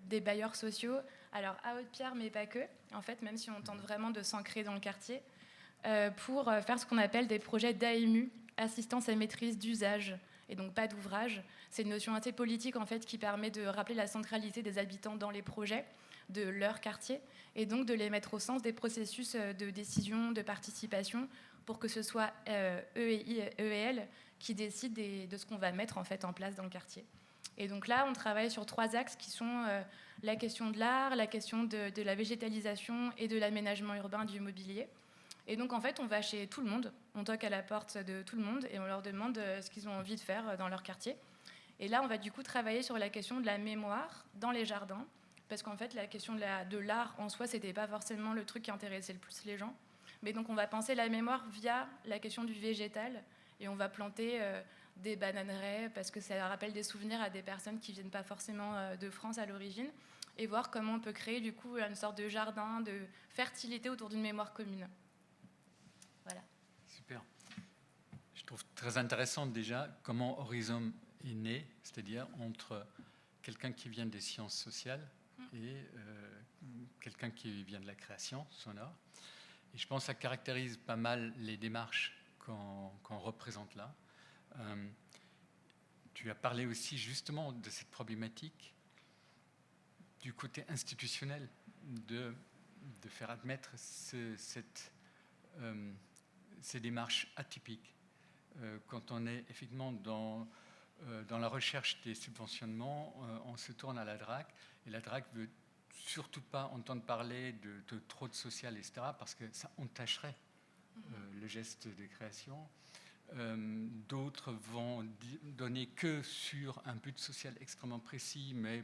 des bailleurs sociaux, alors à Haute-Pierre, mais pas que, en fait, même si on tente vraiment de s'ancrer dans le quartier, pour faire ce qu'on appelle des projets d'AMU, assistance à maîtrise d'usage, et donc pas d'ouvrage. C'est une notion assez politique, en fait, qui permet de rappeler la centralité des habitants dans les projets de leur quartier, et donc de les mettre au sens des processus de décision, de participation, pour que ce soit eux et elles qui décident de ce qu'on va mettre en fait en place dans le quartier. Et donc là, on travaille sur 3 axes qui sont la question de l'art, la question de la végétalisation et de l'aménagement urbain du mobilier. Et donc en fait, on va chez tout le monde, on toque à la porte de tout le monde et on leur demande ce qu'ils ont envie de faire dans leur quartier. Et là, on va du coup travailler sur la question de la mémoire dans les jardins, parce qu'en fait, la question de l'art en soi, c'était pas forcément le truc qui intéressait le plus les gens. Mais donc on va penser la mémoire via la question du végétal, et on va planter des bananeraies parce que ça rappelle des souvenirs à des personnes qui viennent pas forcément de France à l'origine, et voir comment on peut créer du coup une sorte de jardin de fertilité autour d'une mémoire commune. Voilà. Super. Je trouve très intéressant déjà comment Horizon est né, c'est-à-dire entre quelqu'un qui vient des sciences sociales et quelqu'un qui vient de la création sonore. Et je pense que ça caractérise pas mal les démarches qu'on représente là. Tu as parlé aussi justement de cette problématique du côté institutionnel, de faire admettre ces démarches atypiques. Quand on est effectivement dans la recherche des subventionnements, on se tourne à la DRAC, et la DRAC veut surtout pas entendre parler de trop de social, etc., parce que ça entacherait le geste de création. D'autres vont donner que sur un but social extrêmement précis, mais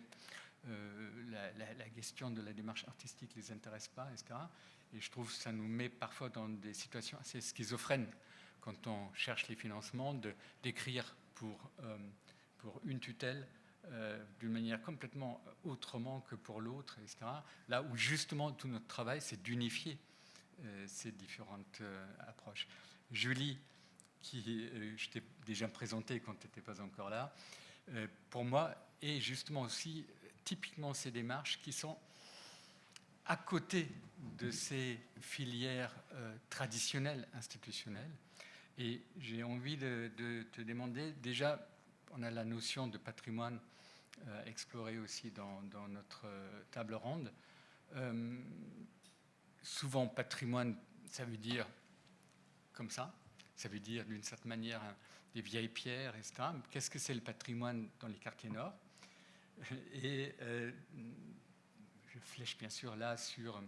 la question de la démarche artistique ne les intéresse pas, etc. Et je trouve que ça nous met parfois dans des situations assez schizophrènes quand on cherche les financements, d'écrire pour une tutelle d'une manière complètement autrement que pour l'autre, etc. Là où justement tout notre travail, c'est d'unifier ces différentes approches. Julie, qui je t'ai déjà présenté quand tu n'étais pas encore là, pour moi, est justement aussi typiquement ces démarches qui sont à côté de ces filières traditionnelles, institutionnelles. Et j'ai envie de te demander, déjà, on a la notion de patrimoine explorée aussi dans notre table ronde. Souvent, patrimoine, ça veut dire comme ça veut dire d'une certaine manière des vieilles pierres, etc. Qu'est-ce que c'est le patrimoine dans les quartiers nord? Et je flèche bien sûr là sur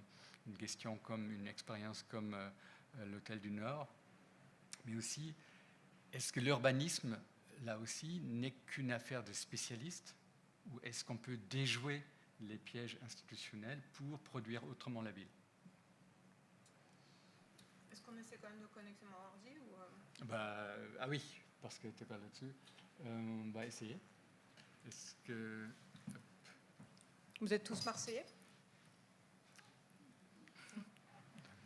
une question comme une expérience comme l'Hôtel du Nord, mais aussi, est-ce que l'urbanisme, là aussi, n'est qu'une affaire de spécialistes, ou est-ce qu'on peut déjouer les pièges institutionnels pour produire autrement la ville? Est-ce qu'on essaie quand même de connecter mon ordi ou Ah oui, parce que tu n'es pas là-dessus. On va essayer. Est-ce que... Vous êtes tous Marseillais?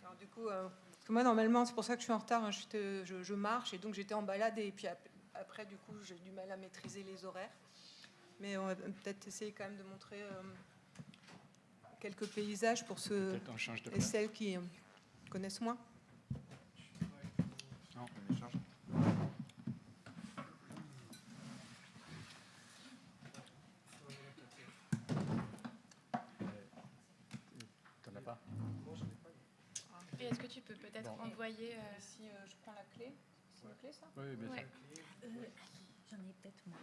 Alors du coup, parce que moi normalement, c'est pour ça que je suis en retard, hein, je marche et donc j'étais en balade et puis après du coup j'ai du mal à maîtriser les horaires. Mais on va peut-être essayer quand même de montrer quelques paysages pour ceux et celles qui connaissent moins. Non, t'en as pas? Et est-ce que tu peux peut-être envoyer... Si je prends la clé, c'est une clé ça? Oui, bien sûr. J'en ai peut-être moins.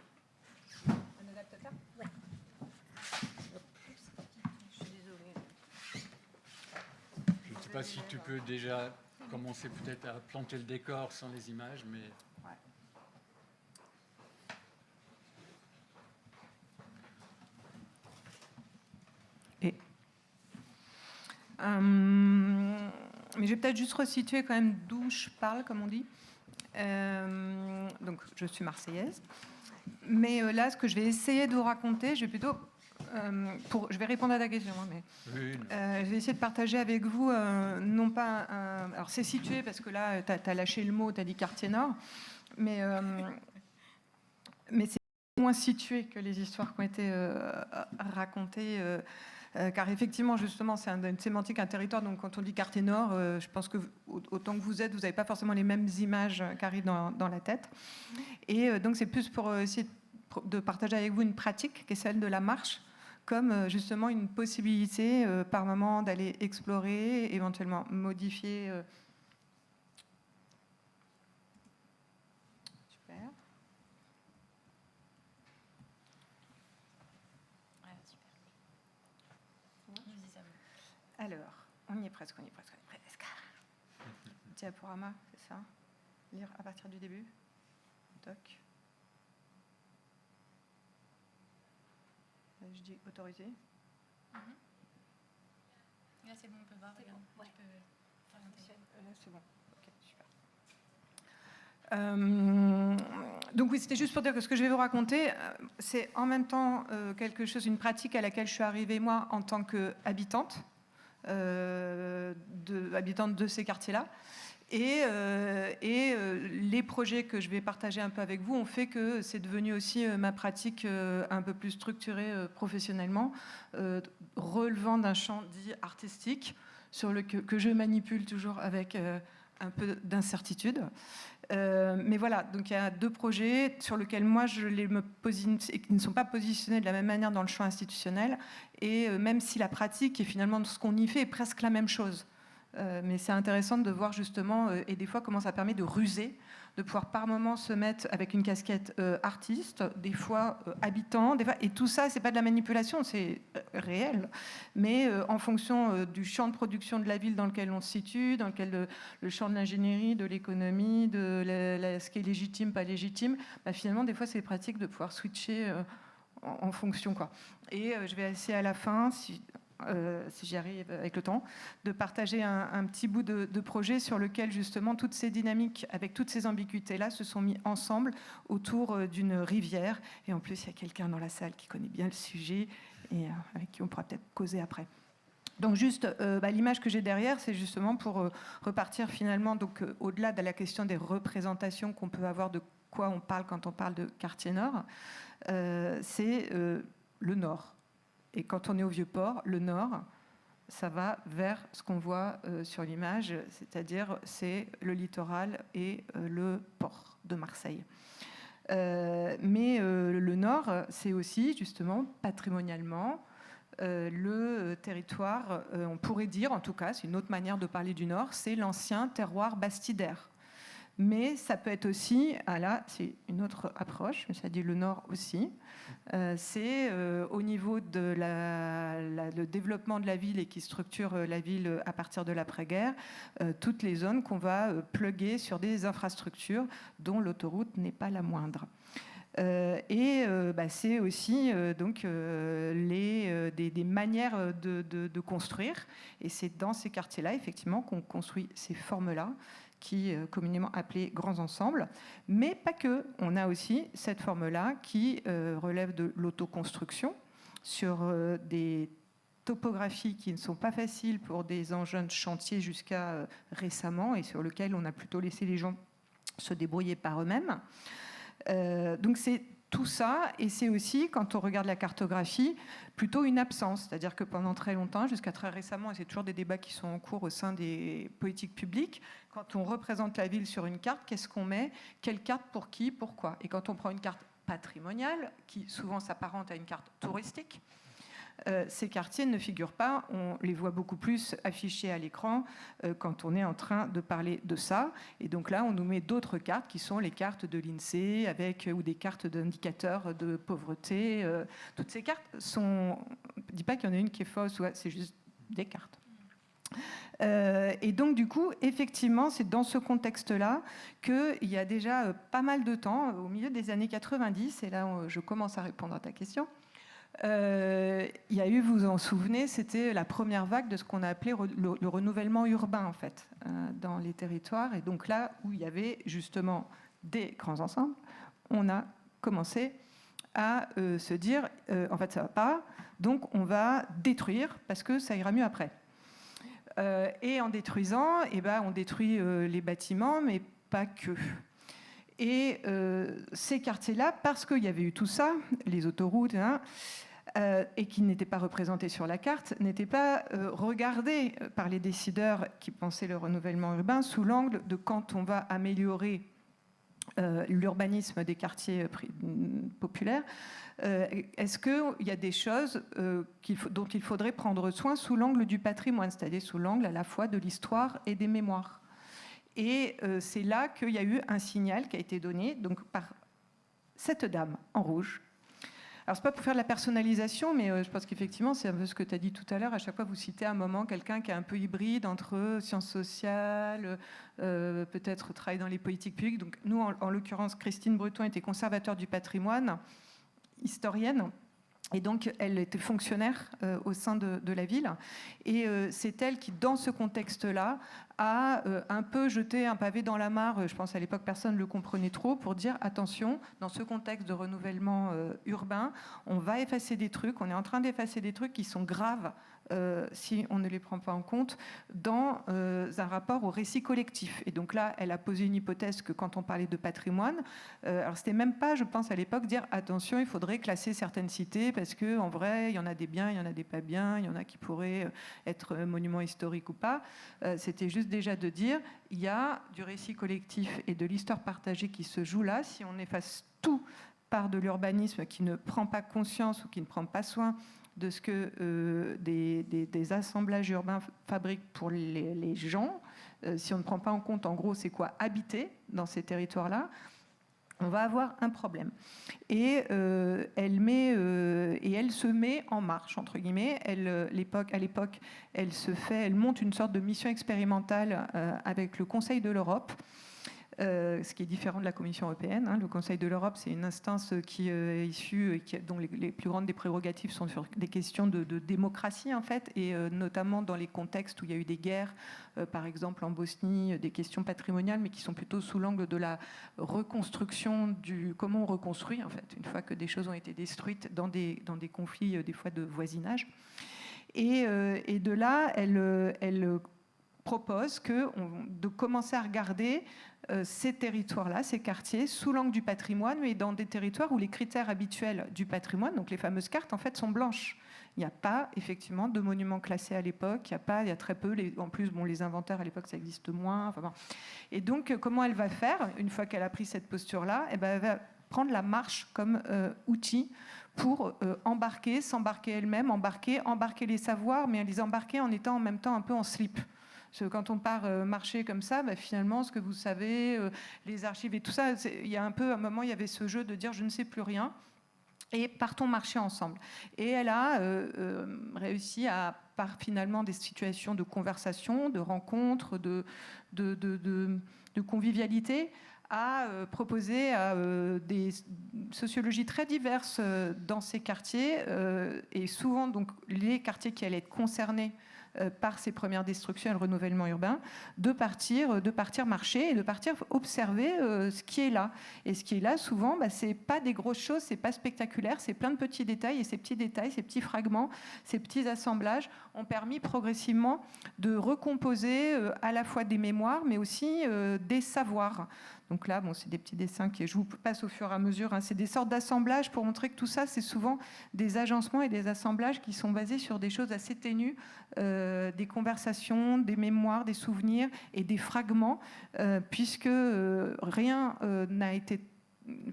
Un adaptateur? Ouais. Je suis désolée. Je ne sais pas si tu peux déjà commencer peut-être à planter le décor sans les images, mais... Ouais. Mais je vais peut-être juste resituer quand même d'où je parle, comme on dit. Donc, je suis marseillaise. Mais là, ce que je vais essayer de vous raconter, je vais plutôt... je vais répondre à ta question, hein, mais Oui, je vais essayer de partager avec vous, non pas... alors, c'est situé, parce que là, tu as lâché le mot, tu as dit quartier nord, mais c'est moins situé que les histoires qui ont été racontées, car effectivement, justement, c'est une sémantique, un territoire, donc quand on dit quartier nord, je pense que autant que vous êtes, vous n'avez pas forcément les mêmes images qui arrivent dans la tête. Et donc, c'est plus pour essayer de partager avec vous une pratique qui est celle de la marche, comme justement une possibilité par moment d'aller explorer, éventuellement modifier. Super. Ouais, super. Vas-y, ça va. Alors, on y est presque. Diaporama, c'est ça? Lire à partir du début. Toc. Là, je dis autoriser. Là, c'est bon, on peut voir. Regarde. Ouais. Tu peux faire l'intégrer. Là, c'est bon. Ok, super. Donc oui, c'était juste pour dire que ce que je vais vous raconter, c'est en même temps quelque chose, une pratique à laquelle je suis arrivée moi en tant qu'habitante, habitante de ces quartiers-là. Et les projets que je vais partager un peu avec vous ont fait que c'est devenu aussi ma pratique un peu plus structurée professionnellement, relevant d'un champ dit artistique que je manipule toujours avec un peu d'incertitude. Mais voilà, donc il y a 2 projets sur lesquels moi je me positionne et qui ne sont pas positionnés de la même manière dans le champ institutionnel, et même si la pratique et finalement ce qu'on y fait est presque la même chose. Mais c'est intéressant de voir justement, et des fois comment ça permet de ruser, de pouvoir par moment se mettre avec une casquette artiste, des fois habitant, des fois, et tout ça, c'est pas de la manipulation, c'est réel, mais en fonction du champ de production de la ville dans lequel on se situe, dans lequel le champ de l'ingénierie, de l'économie, de ce qui est légitime, pas légitime, bah, finalement, des fois, c'est pratique de pouvoir switcher en fonction, quoi. Et je vais essayer à la fin, si j'y arrive avec le temps, de partager un petit bout de projet sur lequel justement toutes ces dynamiques, avec toutes ces ambiguïtés-là, se sont mis ensemble autour d'une rivière. Et en plus, il y a quelqu'un dans la salle qui connaît bien le sujet et avec qui on pourra peut-être causer après. Donc juste, l'image que j'ai derrière, c'est justement pour repartir finalement, donc au-delà de la question des représentations qu'on peut avoir de quoi on parle quand on parle de quartier nord, c'est le nord. Et quand on est au Vieux-Port, le nord, ça va vers ce qu'on voit sur l'image, c'est-à-dire c'est le littoral et le port de Marseille. Mais le nord, c'est aussi justement patrimonialement le territoire, on pourrait dire en tout cas, c'est une autre manière de parler du nord, c'est l'ancien terroir bastidaire. Mais ça peut être aussi, là c'est une autre approche, mais ça dit le Nord aussi, c'est au niveau de le développement de la ville et qui structure la ville à partir de l'après-guerre, toutes les zones qu'on va plugger sur des infrastructures dont l'autoroute n'est pas la moindre. C'est aussi donc, des manières de construire. Et c'est dans ces quartiers-là, effectivement, qu'on construit ces formes-là, qui communément appelées grands ensembles. Mais pas que. On a aussi cette forme-là qui relève de l'autoconstruction sur des topographies qui ne sont pas faciles pour des engins de chantier jusqu'à récemment et sur lesquels on a plutôt laissé les gens se débrouiller par eux-mêmes. Donc c'est tout ça, et c'est aussi, quand on regarde la cartographie, plutôt une absence. C'est-à-dire que pendant très longtemps, jusqu'à très récemment, et c'est toujours des débats qui sont en cours au sein des politiques publiques, quand on représente la ville sur une carte, qu'est-ce qu'on met? Quelle carte pour qui? Pourquoi? Et quand on prend une carte patrimoniale, qui souvent s'apparente à une carte touristique, ces quartiers ne figurent pas, on les voit beaucoup plus affichés à l'écran quand on est en train de parler de ça. Et donc là, on nous met d'autres cartes qui sont les cartes de l'INSEE ou des cartes d'indicateurs de pauvreté. Toutes ces cartes sont... Je ne dis pas qu'il y en a une qui est fausse, c'est juste des cartes. Et donc du coup, effectivement, c'est dans ce contexte-là qu'il y a déjà pas mal de temps, au milieu des années 90, et là je commence à répondre à ta question, il y a eu, vous vous en souvenez, c'était la première vague de ce qu'on a appelé le renouvellement urbain, en fait, dans les territoires. Et donc là où il y avait justement des grands ensembles, on a commencé à se dire, en fait, ça ne va pas, donc on va détruire parce que ça ira mieux après. Et en détruisant, on détruit les bâtiments, mais pas que. Et ces quartiers-là, parce qu'il y avait eu tout ça, les autoroutes, et qui n'étaient pas représentés sur la carte, n'étaient pas regardés par les décideurs qui pensaient le renouvellement urbain sous l'angle de quand on va améliorer l'urbanisme des quartiers populaires. Est-ce qu'il y a des choses dont il faudrait prendre soin sous l'angle du patrimoine, c'est-à-dire sous l'angle à la fois de l'histoire et des mémoires? Et c'est là qu'il y a eu un signal qui a été donné donc, par cette dame en rouge. Alors, ce n'est pas pour faire de la personnalisation, mais je pense qu'effectivement, c'est un peu ce que tu as dit tout à l'heure. À chaque fois, vous citez à un moment quelqu'un qui est un peu hybride entre sciences sociales, peut-être travaille dans les politiques publiques. Donc, nous, en l'occurrence, Christine Breton était conservateur du patrimoine, historienne. Et donc, elle était fonctionnaire au sein de la ville. Et c'est elle qui, dans ce contexte-là, a un peu jeté un pavé dans la mare. Je pense à l'époque, personne ne le comprenait trop, pour dire, attention, dans ce contexte de renouvellement urbain, on va effacer des trucs, on est en train d'effacer des trucs qui sont graves si on ne les prend pas en compte dans un rapport au récit collectif. Et donc là, elle a posé une hypothèse que quand on parlait de patrimoine, alors c'était même pas, je pense à l'époque, dire attention, il faudrait classer certaines cités parce qu'en vrai, il y en a des biens, il y en a des pas biens, il y en a qui pourraient être monuments historiques ou pas. C'était juste déjà de dire, il y a du récit collectif et de l'histoire partagée qui se joue là. Si on efface tout par de l'urbanisme qui ne prend pas conscience ou qui ne prend pas soin de ce que des assemblages urbains fabriquent pour les gens, si on ne prend pas en compte, en gros, c'est quoi habiter dans ces territoires-là, on va avoir un problème. Et elle se met en marche, entre guillemets. À l'époque, elle monte une sorte de mission expérimentale avec le Conseil de l'Europe, ce qui est différent de la Commission européenne. Le Conseil de l'Europe, c'est une instance qui est issue, dont les plus grandes des prérogatives sont sur des questions de démocratie, en fait, et notamment dans les contextes où il y a eu des guerres, par exemple en Bosnie, des questions patrimoniales, mais qui sont plutôt sous l'angle de la reconstruction, comment on reconstruit, en fait, une fois que des choses ont été détruites dans des conflits, des fois de voisinage. Et de là, elle propose de commencer à regarder ces territoires-là, ces quartiers, sous l'angle du patrimoine, mais dans des territoires où les critères habituels du patrimoine, donc les fameuses cartes, en fait, sont blanches. Il n'y a pas, effectivement, de monuments classés à l'époque. Il y a très peu. En plus, les inventaires, à l'époque, ça existe moins. Enfin, bon. Et donc, comment elle va faire, une fois qu'elle a pris cette posture-là? Elle va prendre la marche comme outil pour s'embarquer elle-même, embarquer les savoirs, mais les embarquer en étant en même temps un peu en slip Parce que quand on part marcher comme ça, finalement, ce que vous savez, les archives et tout ça, il y a un peu, à un moment, il y avait ce jeu de dire je ne sais plus rien. Et partons marcher ensemble. Et elle a réussi par finalement des situations de conversation, de rencontres, de convivialité, à proposer des sociologies très diverses dans ces quartiers, et souvent donc les quartiers qui allaient être concernés par ces premières destructions et le renouvellement urbain, de partir marcher et de partir observer ce qui est là. Et ce qui est là, souvent, c'est pas des grosses choses, c'est pas spectaculaire, c'est plein de petits détails, et ces petits détails, ces petits fragments, ces petits assemblages ont permis progressivement de recomposer à la fois des mémoires, mais aussi des savoirs. Donc là, c'est des petits dessins que je vous passe au fur et à mesure. C'est des sortes d'assemblages pour montrer que tout ça, c'est souvent des agencements et des assemblages qui sont basés sur des choses assez ténues, des conversations, des mémoires, des souvenirs et des fragments, puisque rien n'a été...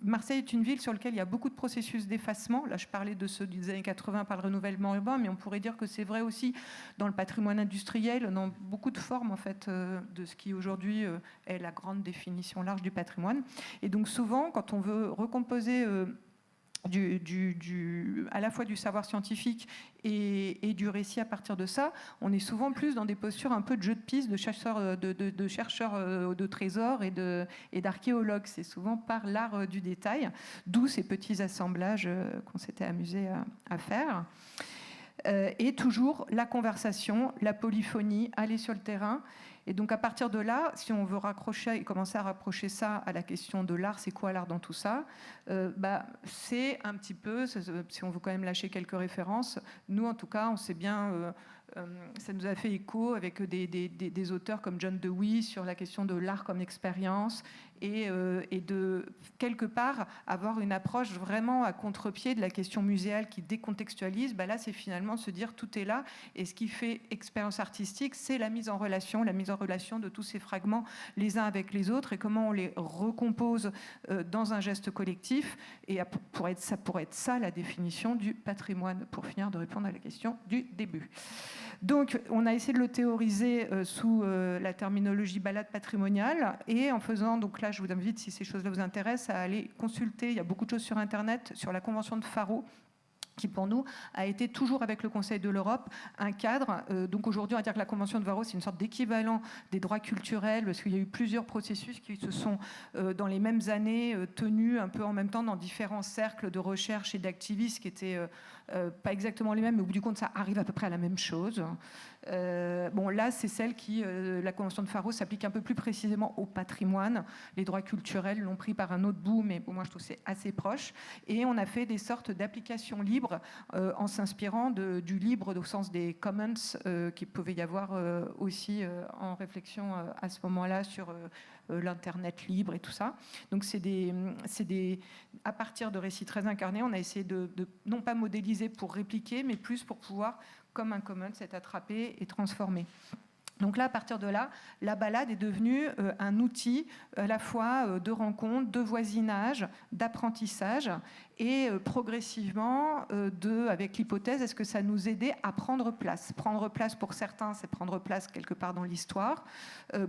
Marseille est une ville sur laquelle il y a beaucoup de processus d'effacement. Là, je parlais de ceux des années 80 par le renouvellement urbain, mais on pourrait dire que c'est vrai aussi dans le patrimoine industriel, dans beaucoup de formes en fait, de ce qui aujourd'hui est la grande définition large du patrimoine. Et donc souvent, quand on veut recomposer à la fois du savoir scientifique et du récit à partir de ça, on est souvent plus dans des postures un peu de jeu de piste, de chercheurs de trésors et d'archéologues. C'est souvent par l'art du détail, d'où ces petits assemblages qu'on s'était amusé à faire. Et toujours la conversation, la polyphonie, aller sur le terrain. Et donc à partir de là, si on veut raccrocher et commencer à rapprocher ça à la question de l'art, c'est quoi l'art dans tout ça, c'est un petit peu, si on veut quand même lâcher quelques références, nous en tout cas, on sait bien, ça nous a fait écho avec des auteurs comme John Dewey sur la question de l'art comme expérience et de quelque part avoir une approche vraiment à contre-pied de la question muséale qui décontextualise. Là, c'est finalement se dire tout est là, et ce qui fait expérience artistique, c'est la mise en relation de tous ces fragments les uns avec les autres et comment on les recompose dans un geste collectif. Et ça pourrait être ça la définition du patrimoine, pour finir de répondre à la question du début. Donc, on a essayé de le théoriser sous la terminologie balade patrimoniale, et en faisant, donc là, je vous invite, si ces choses-là vous intéressent, à aller consulter. Il y a beaucoup de choses sur Internet, sur la Convention de Faro, qui pour nous a été toujours avec le Conseil de l'Europe un cadre. Donc aujourd'hui, on va dire que la Convention de Faro, c'est une sorte d'équivalent des droits culturels, parce qu'il y a eu plusieurs processus qui se sont, dans les mêmes années, tenus un peu en même temps dans différents cercles de recherche et d'activistes qui étaient pas exactement les mêmes, mais au bout du compte, ça arrive à peu près à la même chose. Là, c'est celle qui, la Convention de Faro, s'applique un peu plus précisément au patrimoine. Les droits culturels l'ont pris par un autre bout, mais moi, je trouve que c'est assez proche. Et on a fait des sortes d'applications libres en s'inspirant du libre au sens des commons qu'il pouvait y avoir aussi en réflexion à ce moment-là sur l'Internet libre et tout ça. Donc, à partir de récits très incarnés, on a essayé de non pas modéliser pour répliquer, mais plus pour pouvoir, comme un common, s'être attrapé et transformé. Donc là, à partir de là, la balade est devenue un outil à la fois de rencontre, de voisinage, d'apprentissage, et progressivement, avec l'hypothèse, est-ce que ça nous aidait à prendre place ? Prendre place, pour certains, c'est prendre place quelque part dans l'histoire.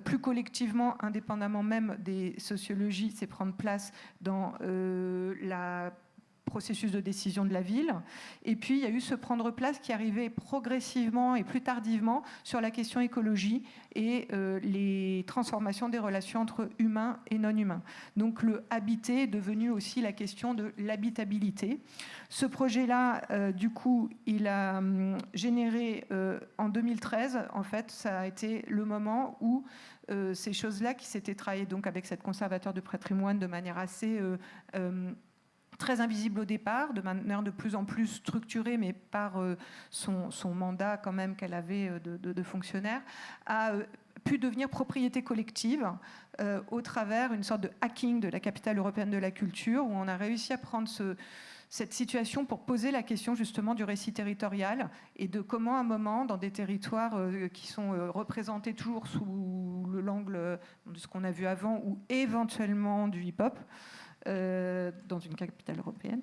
Plus collectivement, indépendamment même des sociologies, c'est prendre place dans la processus de décision de la ville. Et puis, il y a eu ce prendre place qui arrivait progressivement et plus tardivement sur la question écologie et les transformations des relations entre humains et non-humains. Donc, le habiter est devenu aussi la question de l'habitabilité. Ce projet-là, du coup, il a généré en 2013, en fait, ça a été le moment où ces choses-là qui s'étaient travaillées donc avec cette conservateur de patrimoine de manière assez très invisible au départ, de manière de plus en plus structurée, mais par son mandat quand même qu'elle avait de fonctionnaire, a pu devenir propriété collective au travers une sorte de hacking de la capitale européenne de la culture, où on a réussi à prendre cette situation pour poser la question justement du récit territorial et de comment à un moment, dans des territoires qui sont représentés toujours sous l'angle de ce qu'on a vu avant ou éventuellement du hip-hop, dans une capitale européenne,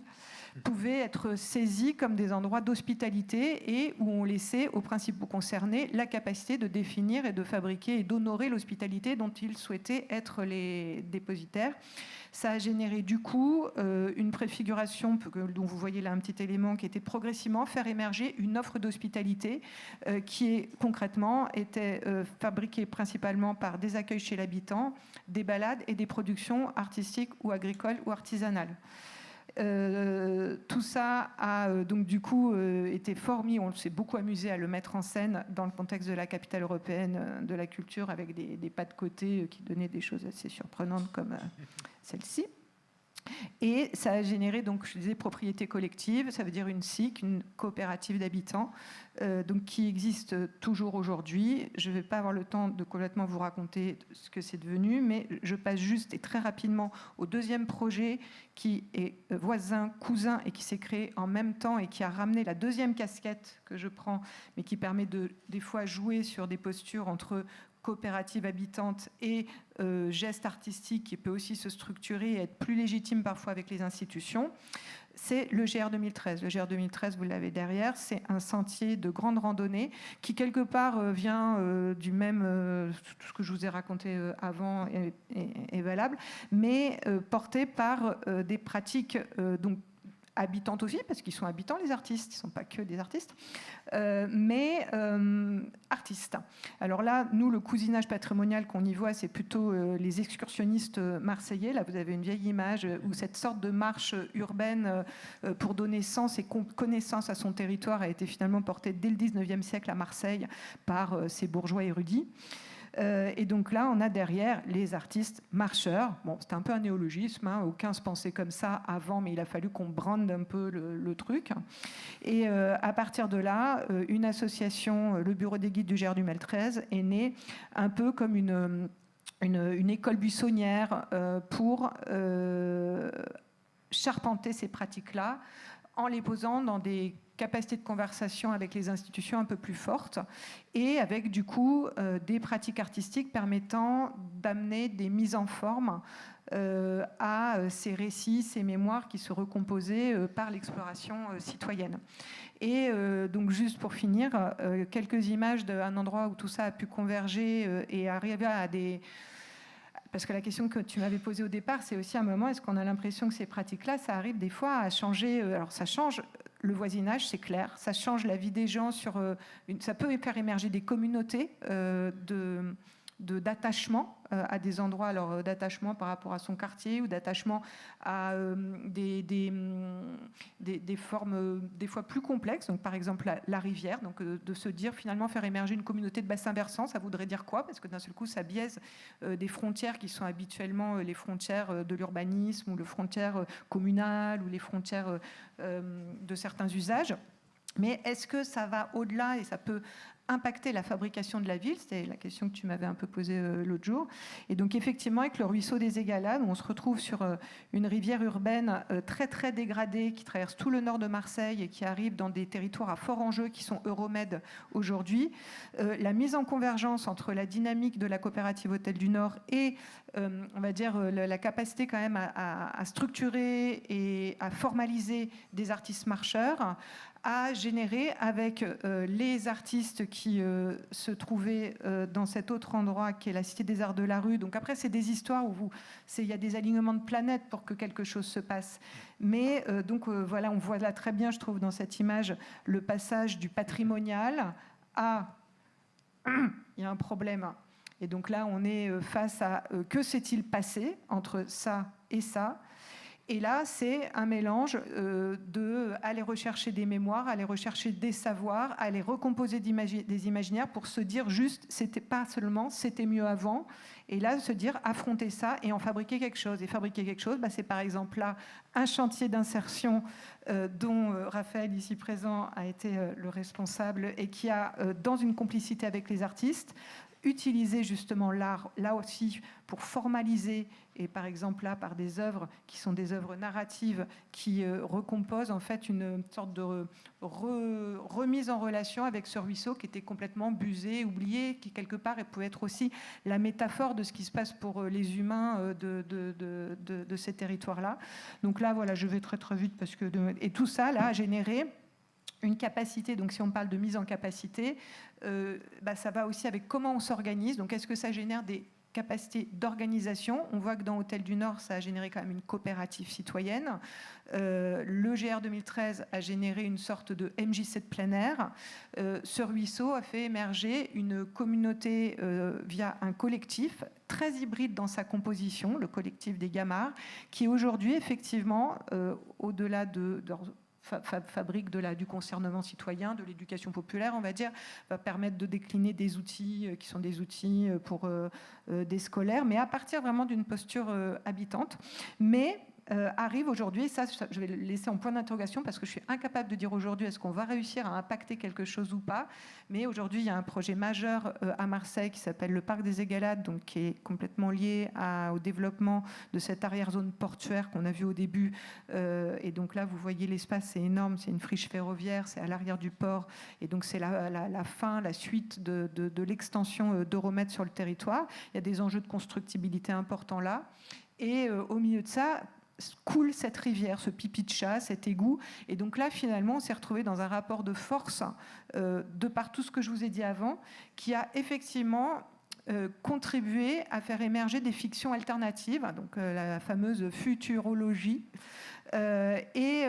pouvaient être saisis comme des endroits d'hospitalité et où on laissait aux principaux concernés la capacité de définir et de fabriquer et d'honorer l'hospitalité dont ils souhaitaient être les dépositaires. Ça a généré du coup une préfiguration, dont vous voyez là un petit élément, qui était progressivement faire émerger une offre d'hospitalité qui concrètement était fabriquée principalement par des accueils chez l'habitant, des balades et des productions artistiques ou agricoles ou artisanales. Tout ça a donc du coup été fort mis, on s'est beaucoup amusé à le mettre en scène dans le contexte de la capitale européenne de la culture, avec des pas de côté qui donnaient des choses assez surprenantes comme celle-ci. Et ça a généré, donc, je disais, propriété collective, ça veut dire une SIC, une coopérative d'habitants, donc, qui existe toujours aujourd'hui. Je ne vais pas avoir le temps de complètement vous raconter ce que c'est devenu, mais je passe juste et très rapidement au deuxième projet qui est voisin, cousin, et qui s'est créé en même temps et qui a ramené la deuxième casquette que je prends, mais qui permet de, des fois, jouer sur des postures entre coopérative habitante et geste artistique qui peut aussi se structurer et être plus légitime parfois avec les institutions, c'est le GR 2013. Le GR 2013, vous l'avez derrière, c'est un sentier de grande randonnée qui quelque part vient du même, tout ce que je vous ai raconté avant est valable, mais porté par des pratiques donc habitantes aussi, parce qu'ils sont habitants les artistes, ils ne sont pas que des artistes, mais artistes. Alors là, nous, le cousinage patrimonial qu'on y voit, c'est plutôt les excursionnistes marseillais. Là, vous avez une vieille image où cette sorte de marche urbaine pour donner sens et connaissance à son territoire a été finalement portée dès le 19e siècle à Marseille par ces bourgeois érudits. Et donc là, on a derrière les artistes marcheurs. Bon, c'était un peu un néologisme, hein, aucun se pensait comme ça avant, mais il a fallu qu'on brande un peu le truc. Et à partir de là, une association, le Bureau des guides du GR du 13, est née un peu comme une école buissonnière pour charpenter ces pratiques-là en les posant dans des capacités de conversation avec les institutions un peu plus fortes et avec du coup des pratiques artistiques permettant d'amener des mises en forme à ces récits, ces mémoires qui se recomposaient par l'exploration citoyenne. Et donc juste pour finir, quelques images d'un endroit où tout ça a pu converger et arriver à des... Parce que la question que tu m'avais posée au départ, c'est aussi un moment, est-ce qu'on a l'impression que ces pratiques-là, ça arrive des fois à changer, alors ça change le voisinage, c'est clair, ça change la vie des gens, ça peut faire émerger des communautés d'attachement à des endroits, alors d'attachement par rapport à son quartier ou d'attachement à des formes des fois plus complexes, donc par exemple la rivière, donc de se dire finalement faire émerger une communauté de bassin versant, ça voudrait dire quoi? Parce que d'un seul coup ça biaise des frontières qui sont habituellement les frontières de l'urbanisme ou les frontières communales ou les frontières de certains usages. Mais est-ce que ça va au-delà et ça peut impacter la fabrication de la ville? C'était la question que tu m'avais un peu posée l'autre jour. Et donc effectivement, avec le ruisseau des Égalades, on se retrouve sur une rivière urbaine très très dégradée qui traverse tout le nord de Marseille et qui arrive dans des territoires à fort enjeu qui sont Euromède aujourd'hui. La mise en convergence entre la dynamique de la coopérative Hôtel du Nord et on va dire la capacité quand même à structurer et à formaliser des artistes marcheurs a généré avec les artistes qui se trouvaient dans cet autre endroit qui est la Cité des Arts de la Rue. Donc après, c'est des histoires où il y a des alignements de planètes pour que quelque chose se passe. Mais donc voilà, on voit là très bien, je trouve, dans cette image, le passage du patrimonial à il y a un problème. Et donc là, on est face à que s'est-il passé entre ça et ça? Et là, c'est un mélange d'aller rechercher des mémoires, aller rechercher des savoirs, aller recomposer des imaginaires pour se dire juste, c'était pas seulement, c'était mieux avant. Et là, se dire, affronter ça et en fabriquer quelque chose. Et fabriquer quelque chose, c'est par exemple là un chantier d'insertion dont Raphaël, ici présent, a été le responsable et qui a, dans une complicité avec les artistes, utiliser justement l'art, là aussi, pour formaliser, et par exemple là, par des œuvres qui sont des œuvres narratives, qui recomposent en fait une sorte de remise en relation avec ce ruisseau qui était complètement busé, oublié, qui quelque part pouvait être aussi la métaphore de ce qui se passe pour les humains de ces territoires-là. Donc là, voilà, je vais très très vite, parce que et tout ça, là, a généré une capacité. Donc si on parle de mise en capacité, ça va aussi avec comment on s'organise. Donc est-ce que ça génère des capacités d'organisation? On voit que dans Hôtel du Nord, ça a généré quand même une coopérative citoyenne. Le GR 2013 a généré une sorte de MJC de plein air. Ce ruisseau a fait émerger une communauté via un collectif très hybride dans sa composition, le collectif des Gamards, qui aujourd'hui, effectivement, au-delà de fabrique du concernement citoyen, de l'éducation populaire, on va dire, va permettre de décliner des outils qui sont des outils pour des scolaires, mais à partir vraiment d'une posture habitante. Mais arrive aujourd'hui, et ça je vais le laisser en point d'interrogation parce que je suis incapable de dire aujourd'hui est-ce qu'on va réussir à impacter quelque chose ou pas, mais aujourd'hui il y a un projet majeur à Marseille qui s'appelle le Parc des Égalades, donc qui est complètement lié au développement de cette arrière-zone portuaire qu'on a vu au début, et donc là vous voyez l'espace, c'est énorme, c'est une friche ferroviaire, c'est à l'arrière du port, et donc c'est la fin, la suite de l'extension d'Euromède sur le territoire. Il y a des enjeux de constructibilité importants là, et au milieu de ça coule cette rivière, ce pipi de chat, cet égout. Et donc là, finalement, on s'est retrouvé dans un rapport de force, de par tout ce que je vous ai dit avant, qui a effectivement contribué à faire émerger des fictions alternatives, donc la fameuse futurologie. Et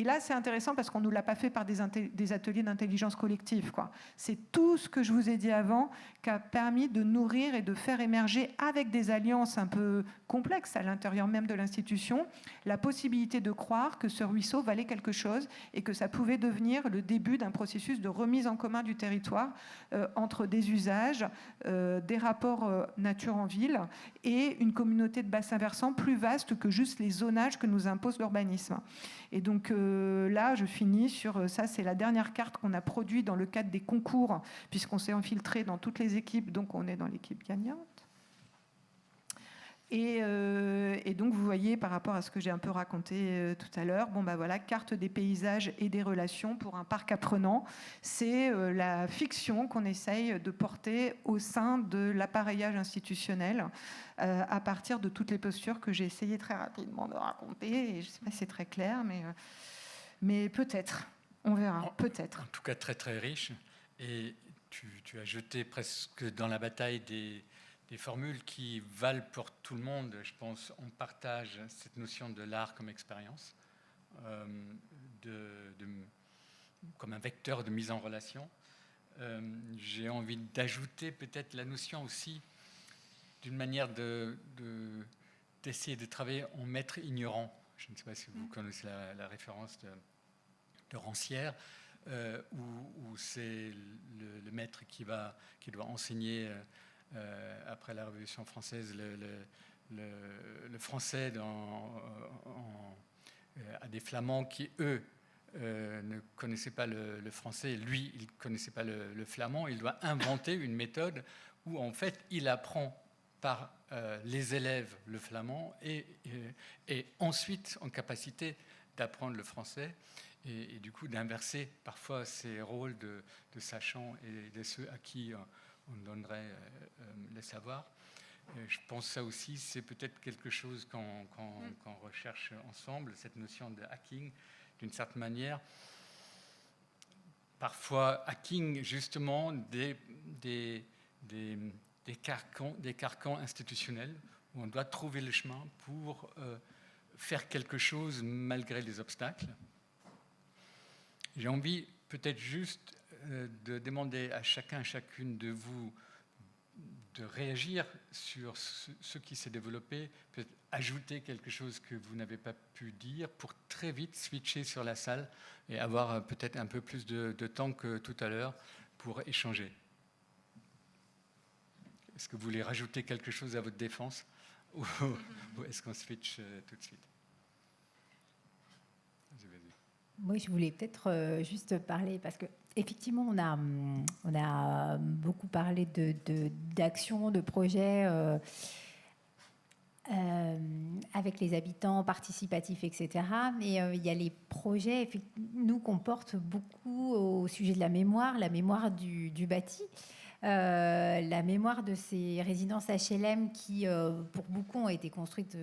là, c'est intéressant parce qu'on ne nous l'a pas fait par des ateliers d'intelligence collective, quoi. C'est tout ce que je vous ai dit avant qui a permis de nourrir et de faire émerger, avec des alliances un peu complexes à l'intérieur même de l'institution, la possibilité de croire que ce ruisseau valait quelque chose et que ça pouvait devenir le début d'un processus de remise en commun du territoire entre des usages, des rapports nature en ville et une communauté de bassin versant plus vaste que juste les zonages que nous impose l'urbanisme. Et donc là, je finis sur ça, c'est la dernière carte qu'on a produite dans le cadre des concours, puisqu'on s'est infiltré dans toutes les équipes, donc on est dans l'équipe gagnante. Et donc vous voyez, par rapport à ce que j'ai un peu raconté tout à l'heure, voilà, carte des paysages et des relations pour un parc apprenant. C'est la fiction qu'on essaye de porter au sein de l'appareillage institutionnel à partir de toutes les postures que j'ai essayé très rapidement de raconter. Et je ne sais pas si c'est très clair, mais peut-être, on verra, peut-être. En tout cas, très très riche. Et tu as jeté presque dans la bataille des formules qui valent pour tout le monde. Je pense on partage cette notion de l'art comme expérience, comme un vecteur de mise en relation. J'ai envie d'ajouter peut-être la notion aussi d'une manière d'essayer de travailler en maître ignorant. Je ne sais pas si vous connaissez la référence de Rancière, où c'est le maître qui doit enseigner après la Révolution française le français à des Flamands qui, eux, ne connaissaient pas le français. Lui, il ne connaissait pas le flamand. Il doit inventer une méthode où, en fait, il apprend par les élèves le flamand et ensuite en capacité d'apprendre le français et du coup d'inverser parfois ces rôles de sachants et de ceux à qui on donnerait les savoirs. Je pense que ça aussi, c'est peut-être quelque chose qu'on recherche ensemble, cette notion de hacking, d'une certaine manière. Parfois, hacking justement des carcans institutionnels où on doit trouver le chemin pour faire quelque chose malgré les obstacles. J'ai envie peut-être juste de demander à chacun, chacune de vous de réagir sur ce qui s'est développé, peut-être ajouter quelque chose que vous n'avez pas pu dire pour très vite switcher sur la salle et avoir peut-être un peu plus de temps que tout à l'heure pour échanger. Est-ce que vous voulez rajouter quelque chose à votre défense ou est-ce qu'on switch tout de suite ? Vas-y. Moi, je voulais peut-être juste parler, parce que effectivement, on a beaucoup parlé d'actions, de projets avec les habitants, participatifs, etc. Mais il y a les projets, nous, qu'on porte beaucoup au sujet de la mémoire du bâti. La mémoire de ces résidences HLM qui, pour beaucoup, ont été construites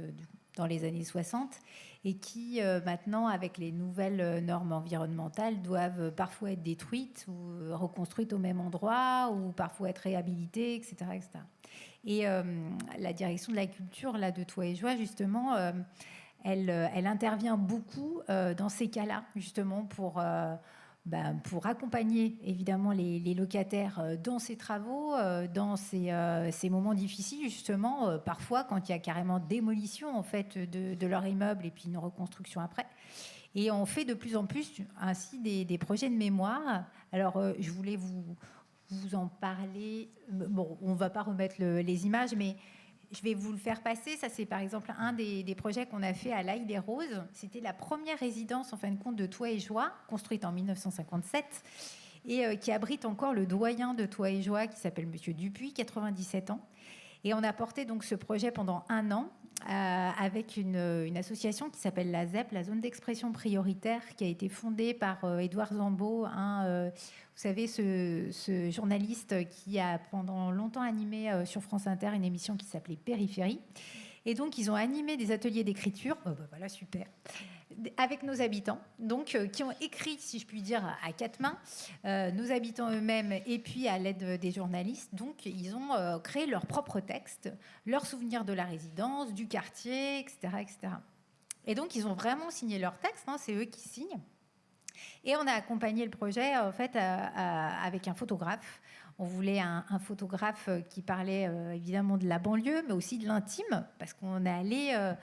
dans les années 60 et qui, maintenant, avec les nouvelles normes environnementales, doivent parfois être détruites ou reconstruites au même endroit ou parfois être réhabilitées, etc. etc. Et la direction de la culture là, de Toit et Joie, justement, elle intervient beaucoup dans ces cas-là, justement, pour accompagner évidemment les locataires dans ces travaux, dans ces moments difficiles, justement, parfois quand il y a carrément démolition en fait, de leur immeuble et puis une reconstruction après. Et on fait de plus en plus ainsi des projets de mémoire. Alors, je voulais vous en parler. Bon, on ne va pas remettre les images, mais je vais vous le faire passer. Ça, c'est par exemple un des projets qu'on a fait à l'Aïe des Roses. C'était la première résidence, en fin de compte, de Toit et Joie, construite en 1957, et qui abrite encore le doyen de Toit et Joie, qui s'appelle Monsieur Dupuis, 97 ans. Et on a porté donc ce projet pendant 1 an avec une association qui s'appelle la ZEP, la Zone d'Expression Prioritaire, qui a été fondée par Édouard Zambeau, vous savez, ce journaliste qui a pendant longtemps animé sur France Inter une émission qui s'appelait Périphérie. Et donc, ils ont animé des ateliers d'écriture, voilà, super, avec nos habitants, donc qui ont écrit, si je puis dire, à 4 mains, nos habitants eux-mêmes, et puis à l'aide des journalistes. Donc, ils ont créé leurs propres textes, leurs souvenirs de la résidence, du quartier, etc., etc. Et donc, ils ont vraiment signé leurs textes, c'est eux qui signent. Et on a accompagné le projet, en fait, avec un photographe. On voulait un photographe qui parlait évidemment de la banlieue, mais aussi de l'intime, parce qu'on est allé,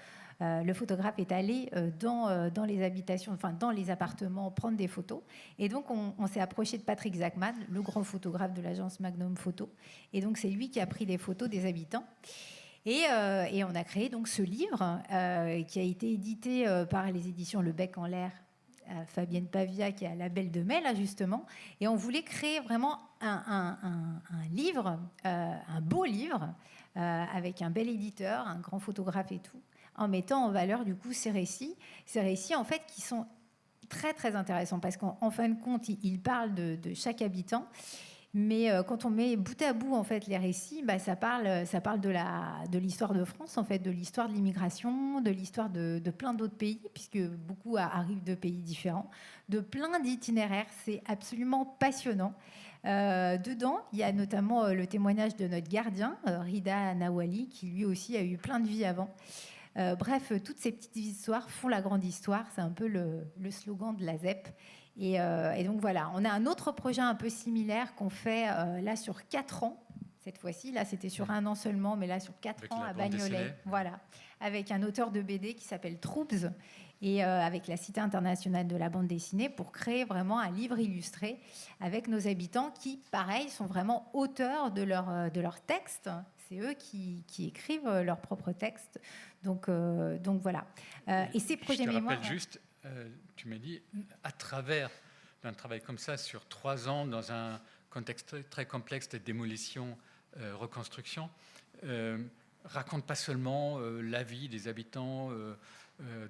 le photographe est allé dans les habitations, enfin dans les appartements, prendre des photos. Et donc on s'est approché de Patrick Zachman, le grand photographe de l'agence Magnum Photo. Et donc c'est lui qui a pris les photos des habitants. Et on a créé donc ce livre qui a été édité par les éditions Le Bec en l'air, Fabienne Pavia, qui est à la Belle de Mai, là, justement. Et on voulait créer vraiment un livre, un beau livre, avec un bel éditeur, un grand photographe et tout, en mettant en valeur, du coup, ces récits, en fait, qui sont très, très intéressants, parce qu'en fin de compte, ils parlent de chaque habitant. Mais quand on met bout à bout en fait les récits, ça parle de l'histoire de France, en fait, de l'histoire de l'immigration, de l'histoire de plein d'autres pays, puisque beaucoup arrivent de pays différents, de plein d'itinéraires. C'est absolument passionnant. Dedans, il y a notamment le témoignage de notre gardien, Rida Nawali, qui lui aussi a eu plein de vies avant. Bref, toutes ces petites histoires font la grande histoire. C'est un peu le slogan de la ZEP. Et donc voilà, on a un autre projet un peu similaire qu'on fait là sur 4 ans. Cette fois-ci, là c'était sur 1 an seulement, mais là sur 4 ans à Bagnolet. Voilà, avec un auteur de BD qui s'appelle Troops et avec la Cité internationale de la bande dessinée pour créer vraiment un livre illustré avec nos habitants qui, pareil, sont vraiment auteurs de leur texte. C'est eux qui écrivent leurs propres textes. Donc voilà. Et ces projets mémoire... Juste, tu m'as dit, à travers d'un travail comme ça, sur 3 ans, dans un contexte très, très complexe de démolition, reconstruction, raconte pas seulement la vie des habitants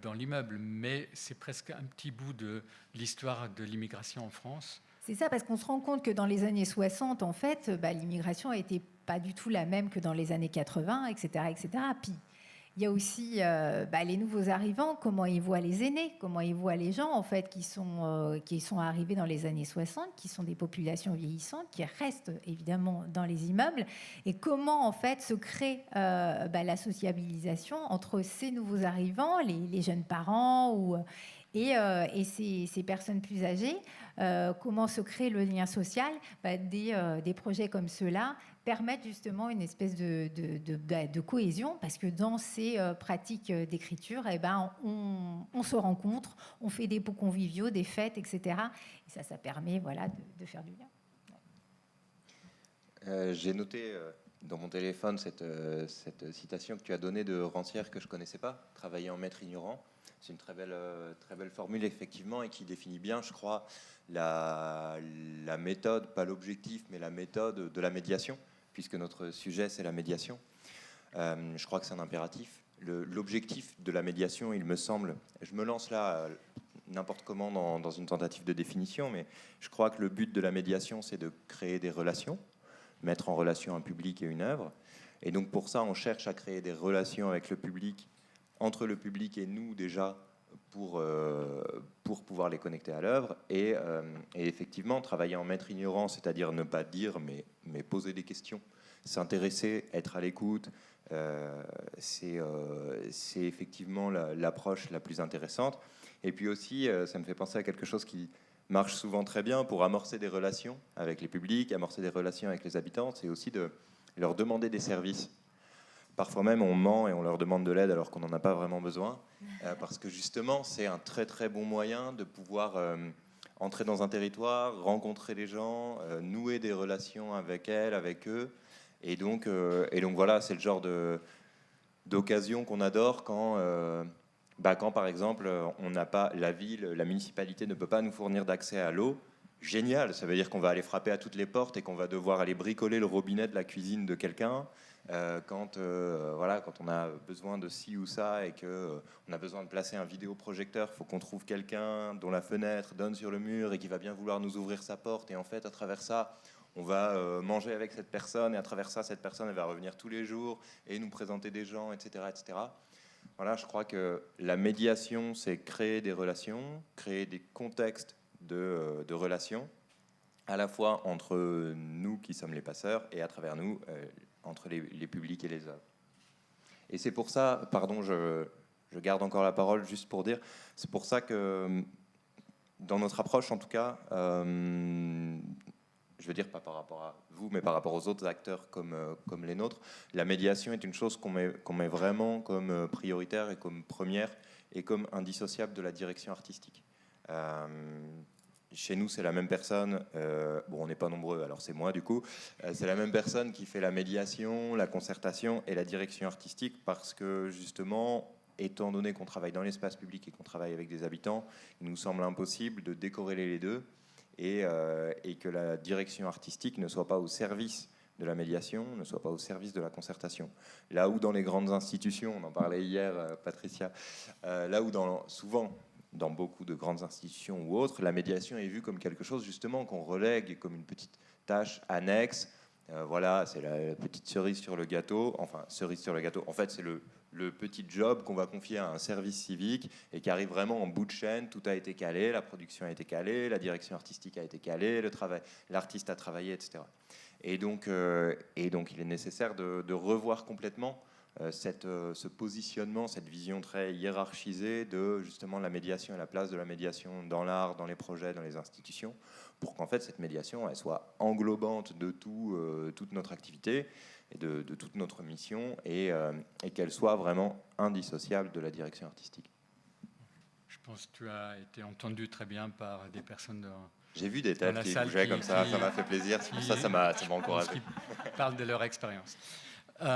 dans l'immeuble, mais c'est presque un petit bout de l'histoire de l'immigration en France. C'est ça, parce qu'on se rend compte que dans les années 60, en fait, l'immigration n'était pas du tout la même que dans les années 80, etc. etc. Puis, il y a aussi les nouveaux arrivants, comment ils voient les aînés, comment ils voient les gens en fait qui sont arrivés dans les années 60, qui sont des populations vieillissantes, qui restent évidemment dans les immeubles, et comment en fait se crée la sociabilisation entre ces nouveaux arrivants, les jeunes parents et ces personnes plus âgées, comment se crée le lien social. Des projets comme ceux-là permettent justement une espèce de cohésion, parce que dans ces pratiques d'écriture, on se rencontre, on fait des pots conviviaux, des fêtes, etc. Et ça permet de faire du lien. J'ai noté dans mon téléphone cette citation que tu as donnée de Rancière que je ne connaissais pas, « Travailler en maître ignorant ». C'est une très belle formule, effectivement, et qui définit bien, je crois, la méthode, pas l'objectif, mais la méthode de la médiation, puisque notre sujet, c'est la médiation. Je crois que c'est un impératif. L'objectif de la médiation, il me semble, je me lance là n'importe comment dans une tentative de définition, mais je crois que le but de la médiation, c'est de créer des relations, mettre en relation un public et une œuvre. Et donc pour ça, on cherche à créer des relations avec le public, entre le public et nous déjà, pour pouvoir les connecter à l'œuvre. Et effectivement, travailler en maître ignorant, c'est-à-dire ne pas dire, mais poser des questions, s'intéresser, être à l'écoute, c'est effectivement l'approche la plus intéressante. Et puis aussi, ça me fait penser à quelque chose qui marche souvent très bien pour amorcer des relations avec les publics, amorcer des relations avec les habitants, c'est aussi de leur demander des services. Parfois même, on ment et on leur demande de l'aide alors qu'on n'en a pas vraiment besoin, parce que justement, c'est un très très bon moyen de pouvoir entrer dans un territoire, rencontrer les gens, nouer des relations avec elles, avec eux. Et donc voilà, c'est le genre d'occasion qu'on adore quand par exemple, on n'a pas la ville, la municipalité ne peut pas nous fournir d'accès à l'eau. Génial, ça veut dire qu'on va aller frapper à toutes les portes et qu'on va devoir aller bricoler le robinet de la cuisine de quelqu'un. Quand on a besoin de ci ou ça et qu'on a besoin de placer un vidéoprojecteur, il faut qu'on trouve quelqu'un dont la fenêtre donne sur le mur et qui va bien vouloir nous ouvrir sa porte. Et en fait, à travers ça, on va manger avec cette personne, et à travers ça, cette personne elle va revenir tous les jours et nous présenter des gens, etc., etc. Voilà, je crois que la médiation, c'est créer des relations, créer des contextes de relations, à la fois entre nous qui sommes les passeurs et à travers nous, entre les publics et les œuvres. Et c'est pour ça, pardon, je garde encore la parole juste pour dire, c'est pour ça que dans notre approche, en tout cas, je veux dire pas par rapport à vous, mais par rapport aux autres acteurs comme les nôtres, la médiation est une chose qu'on met vraiment comme prioritaire et comme première et comme indissociable de la direction artistique. Chez nous, c'est la même personne, on n'est pas nombreux, alors c'est moi du coup, c'est la même personne qui fait la médiation, la concertation et la direction artistique parce que justement, étant donné qu'on travaille dans l'espace public et qu'on travaille avec des habitants, il nous semble impossible de décorréler les deux. Et que la direction artistique ne soit pas au service de la médiation, ne soit pas au service de la concertation. Là où dans les grandes institutions, on en parlait hier, Patricia, là où souvent, dans beaucoup de grandes institutions ou autres, la médiation est vue comme quelque chose justement qu'on relègue comme une petite tâche annexe. Voilà, c'est la petite cerise sur le gâteau. Enfin, cerise sur le gâteau, en fait, c'est le petit job qu'on va confier à un service civique et qui arrive vraiment en bout de chaîne. Tout a été calé, la production a été calée, la direction artistique a été calée, l'artiste a travaillé, etc. Et donc, il est nécessaire de revoir complètement ce positionnement, cette vision très hiérarchisée de justement la médiation et la place de la médiation dans l'art, dans les projets, dans les institutions, pour qu'en fait cette médiation elle soit englobante de toute notre activité et de toute notre mission et qu'elle soit vraiment indissociable de la direction artistique. Je pense que tu as été entendu très bien par des personnes J'ai vu des têtes qui bougeaient comme ça m'a fait plaisir, c'est pour ça m'a encouragé. Qui parlent de leur expérience. Oui.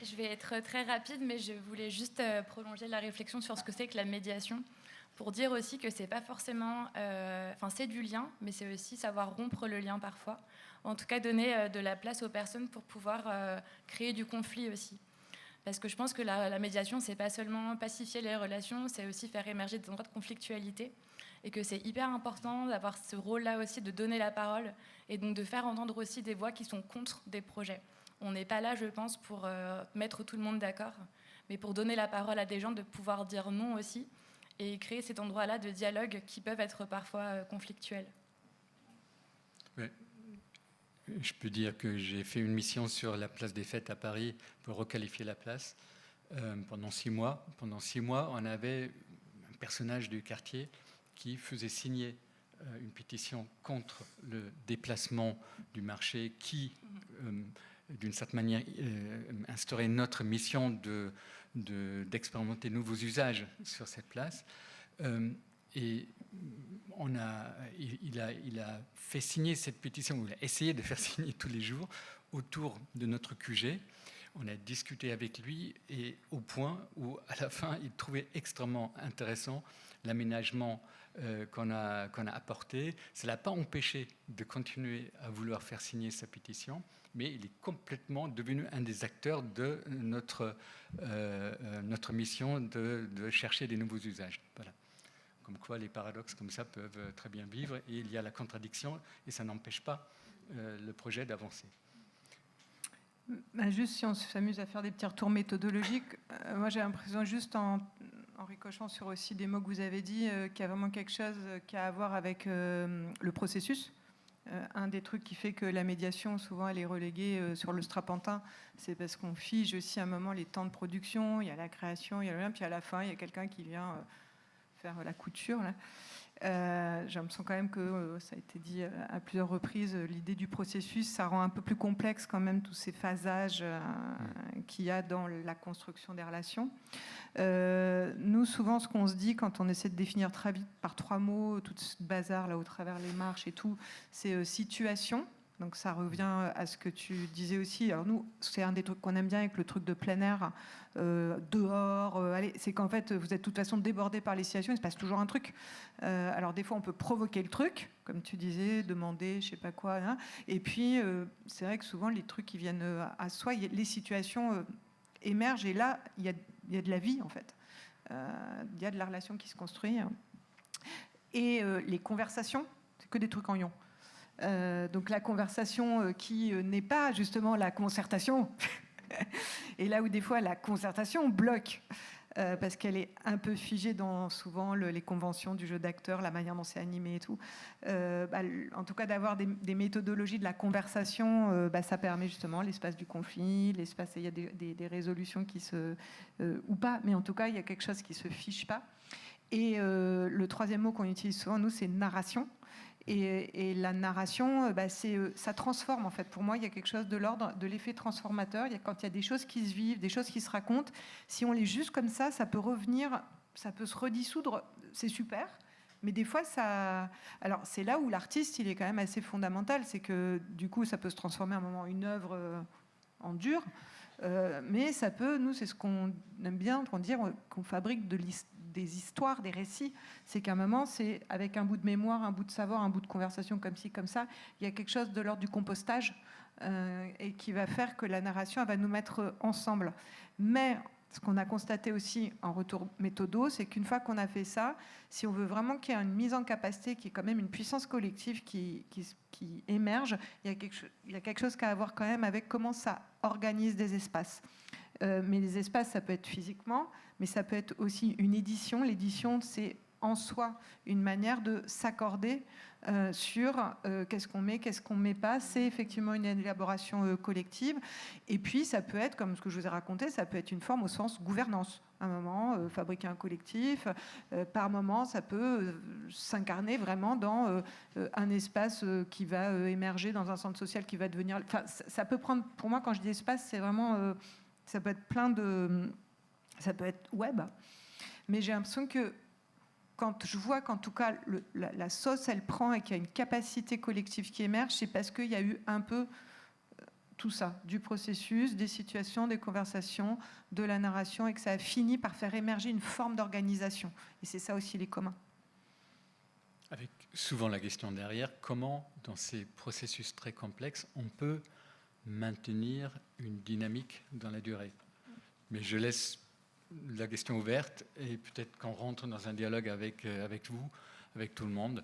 Je vais être très rapide, mais je voulais juste prolonger la réflexion sur ce que c'est que la médiation, pour dire aussi que c'est pas forcément, c'est du lien, mais c'est aussi savoir rompre le lien parfois. En tout cas, donner de la place aux personnes pour pouvoir créer du conflit aussi. Parce que je pense que la médiation, c'est pas seulement pacifier les relations, c'est aussi faire émerger des endroits de conflictualité. Et que c'est hyper important d'avoir ce rôle-là aussi, de donner la parole, et donc de faire entendre aussi des voix qui sont contre des projets. On n'est pas là, je pense, pour mettre tout le monde d'accord, mais pour donner la parole à des gens, de pouvoir dire non aussi, et créer cet endroit-là de dialogue qui peuvent être parfois conflictuels. Oui. Je peux dire que j'ai fait une mission sur la place des Fêtes à Paris pour requalifier la place pendant 6 mois. Pendant 6 mois, on avait un personnage du quartier qui faisait signer une pétition contre le déplacement du marché qui, d'une certaine manière, instaurait notre mission d'expérimenter de nouveaux usages sur cette place. Et il a fait signer cette pétition, ou il a essayé de faire signer tous les jours autour de notre QG. On a discuté avec lui et au point où, à la fin, il trouvait extrêmement intéressant l'aménagement qu'on a apporté. Ça ne l'a pas empêché de continuer à vouloir faire signer sa pétition, mais il est complètement devenu un des acteurs de notre mission de chercher des nouveaux usages. Voilà. Comme quoi les paradoxes comme ça peuvent très bien vivre, et il y a la contradiction, et ça n'empêche pas le projet d'avancer. Juste si on s'amuse à faire des petits retours méthodologiques, moi j'ai l'impression, juste en ricochant sur aussi des mots que vous avez dit, qu'il y a vraiment quelque chose qui a à voir avec le processus. Un des trucs qui fait que la médiation, souvent, elle est reléguée sur le strapontin, c'est parce qu'on fige aussi à un moment les temps de production, il y a la création, il y a le lien, puis à la fin, il y a quelqu'un qui vient faire la couture, là. J'ai l'impression quand même que ça a été dit à plusieurs reprises, l'idée du processus, ça rend un peu plus complexe quand même tous ces phasages qu'il y a dans la construction des relations. Nous, souvent, ce qu'on se dit quand on essaie de définir très vite par 3 mots, tout ce bazar là au travers les marches et tout, c'est situation. Donc ça revient à ce que tu disais aussi. Alors nous, c'est un des trucs qu'on aime bien avec le truc de plein air, dehors. Allez, c'est qu'en fait, vous êtes de toute façon débordé par les situations, il se passe toujours un truc. Alors des fois, on peut provoquer le truc, comme tu disais, demander, je sais pas quoi. Hein. Et puis, c'est vrai que souvent, les trucs qui viennent à soi, les situations émergent, et là, il y a de la vie, en fait. Il y a de la relation qui se construit. Et les conversations, c'est que des trucs en ion. Donc la conversation qui n'est pas justement la concertation, et là où des fois la concertation bloque, parce qu'elle est un peu figée dans souvent les conventions du jeu d'acteur, la manière dont c'est animé et tout. En tout cas, d'avoir des méthodologies de la conversation, ça permet justement l'espace du conflit, l'espace, il y a des résolutions qui se... ou pas, mais en tout cas, il y a quelque chose qui ne se fiche pas. Et le troisième mot qu'on utilise souvent, nous, c'est narration. Et la narration, ça transforme en fait. Pour moi, il y a quelque chose de l'ordre de l'effet transformateur. Quand il y a des choses qui se vivent, des choses qui se racontent, si on les juge comme ça peut revenir, ça peut se redissoudre, c'est super. Mais des fois, alors c'est là où l'artiste, il est quand même assez fondamental, c'est que du coup, ça peut se transformer à un moment une œuvre en dur, mais ça peut, nous, c'est ce qu'on aime bien, qu'on fabrique des histoires, des récits. C'est qu'à un moment, c'est avec un bout de mémoire, un bout de savoir, un bout de conversation comme ci, comme ça, il y a quelque chose de l'ordre du compostage et qui va faire que la narration, elle va nous mettre ensemble. Mais ce qu'on a constaté aussi en retour méthodo, c'est qu'une fois qu'on a fait ça, si on veut vraiment qu'il y ait une mise en capacité, qui est quand même une puissance collective qui émerge, il y a quelque chose qui a à voir quand même avec comment ça organise des espaces. Mais les espaces, ça peut être physiquement, mais ça peut être aussi une édition. L'édition, c'est en soi une manière de s'accorder sur qu'est-ce qu'on met pas. C'est effectivement une élaboration collective. Et puis, ça peut être, comme ce que je vous ai raconté, ça peut être une forme au sens gouvernance. À un moment, fabriquer un collectif. Par moment, ça peut s'incarner vraiment dans un espace qui va émerger dans un centre social qui va devenir... Enfin, ça peut prendre... Pour moi, quand je dis espace, c'est vraiment... ça peut être ça peut être web. Mais j'ai l'impression que quand je vois qu'en tout cas la sauce elle prend et qu'il y a une capacité collective qui émerge, c'est parce qu'il y a eu un peu tout ça, du processus, des situations, des conversations, de la narration, et que ça a fini par faire émerger une forme d'organisation. Et c'est ça aussi les communs. Avec souvent la question derrière, comment dans ces processus très complexes on peut maintenir une dynamique dans la durée. Mais je laisse la question ouverte, et peut-être qu'on rentre dans un dialogue avec vous, avec tout le monde.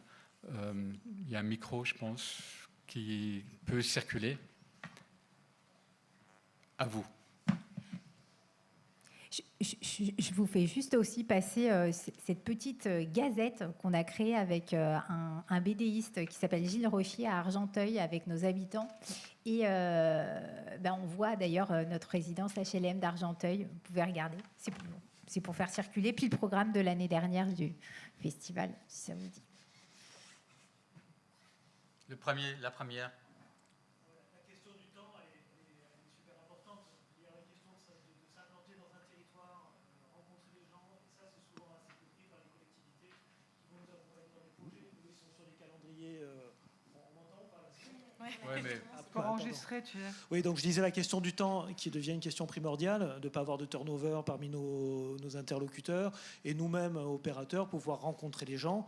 Il y a un micro, je pense, qui peut circuler. À vous. Je vous fais juste aussi passer cette petite gazette qu'on a créée avec un BDiste qui s'appelle Gilles Rochier à Argenteuil avec nos habitants. Et on voit d'ailleurs notre résidence HLM d'Argenteuil. Vous pouvez regarder. C'est pour faire circuler. Puis le programme de l'année dernière du festival, si ça vous dit. La première. Ouais, mais Pour enregistrer, tu sais. Oui, donc je disais la question du temps qui devient une question primordiale, de ne pas avoir de turnover parmi nos interlocuteurs et nous-mêmes, opérateurs, pouvoir rencontrer les gens.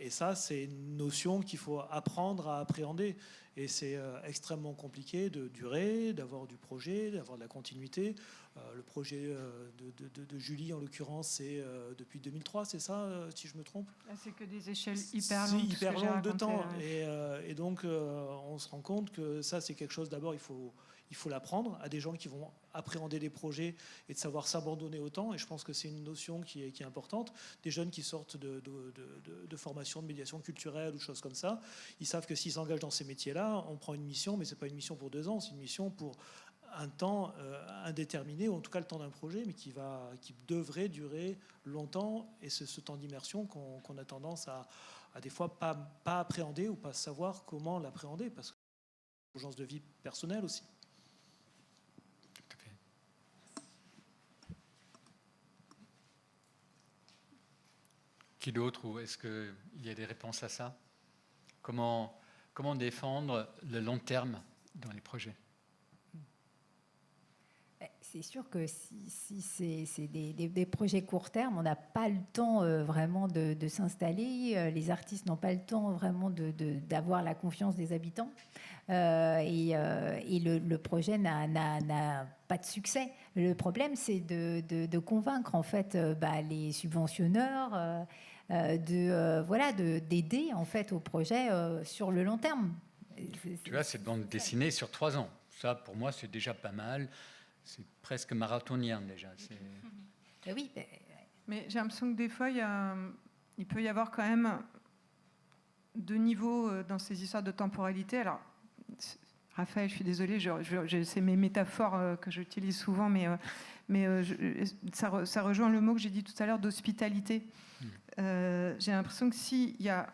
Et ça, c'est une notion qu'il faut apprendre à appréhender. Et c'est extrêmement compliqué de durer, d'avoir du projet, d'avoir de la continuité. Le projet de Julie, en l'occurrence, c'est depuis 2003, c'est ça, si je me trompe? Là, c'est que des échelles hyper longues. Hyper longues de temps. Ouais. Et donc, on se rend compte que ça, c'est quelque chose, d'abord, il faut l'apprendre à des gens qui vont appréhender les projets et de savoir s'abandonner au temps. Et je pense que c'est une notion qui est importante. Des jeunes qui sortent de formation de médiation culturelle ou choses comme ça, ils savent que s'ils s'engagent dans ces métiers-là, on prend une mission, mais ce n'est pas une mission pour 2 ans, c'est une mission pour un temps indéterminé, ou en tout cas le temps d'un projet, mais qui devrait durer longtemps. Et c'est ce temps d'immersion qu'on a tendance à des fois pas appréhender ou pas savoir comment l'appréhender, parce que c'est une urgence de vie personnelle aussi. Tout à fait. Qui d'autre, ou est-ce qu'il y a des réponses à ça? Comment défendre le long terme dans les projets? C'est sûr que si c'est des projets court terme, on n'a pas le temps vraiment de s'installer. Les artistes n'ont pas le temps vraiment d'avoir la confiance des habitants. Et le projet n'a pas de succès. Le problème, c'est de convaincre en fait les subventionneurs d'aider en fait au projet sur le long terme. Tu vois, cette bande dessinée sur 3 ans. Ça, pour moi, c'est déjà pas mal. C'est presque marathonien déjà. Oui. Mais j'ai l'impression que des fois, il peut y avoir quand même 2 niveaux dans ces histoires de temporalité. Alors, Raphaël, je suis désolée, c'est mes métaphores que j'utilise souvent, mais ça rejoint le mot que j'ai dit tout à l'heure d'hospitalité. J'ai l'impression que s'il y a...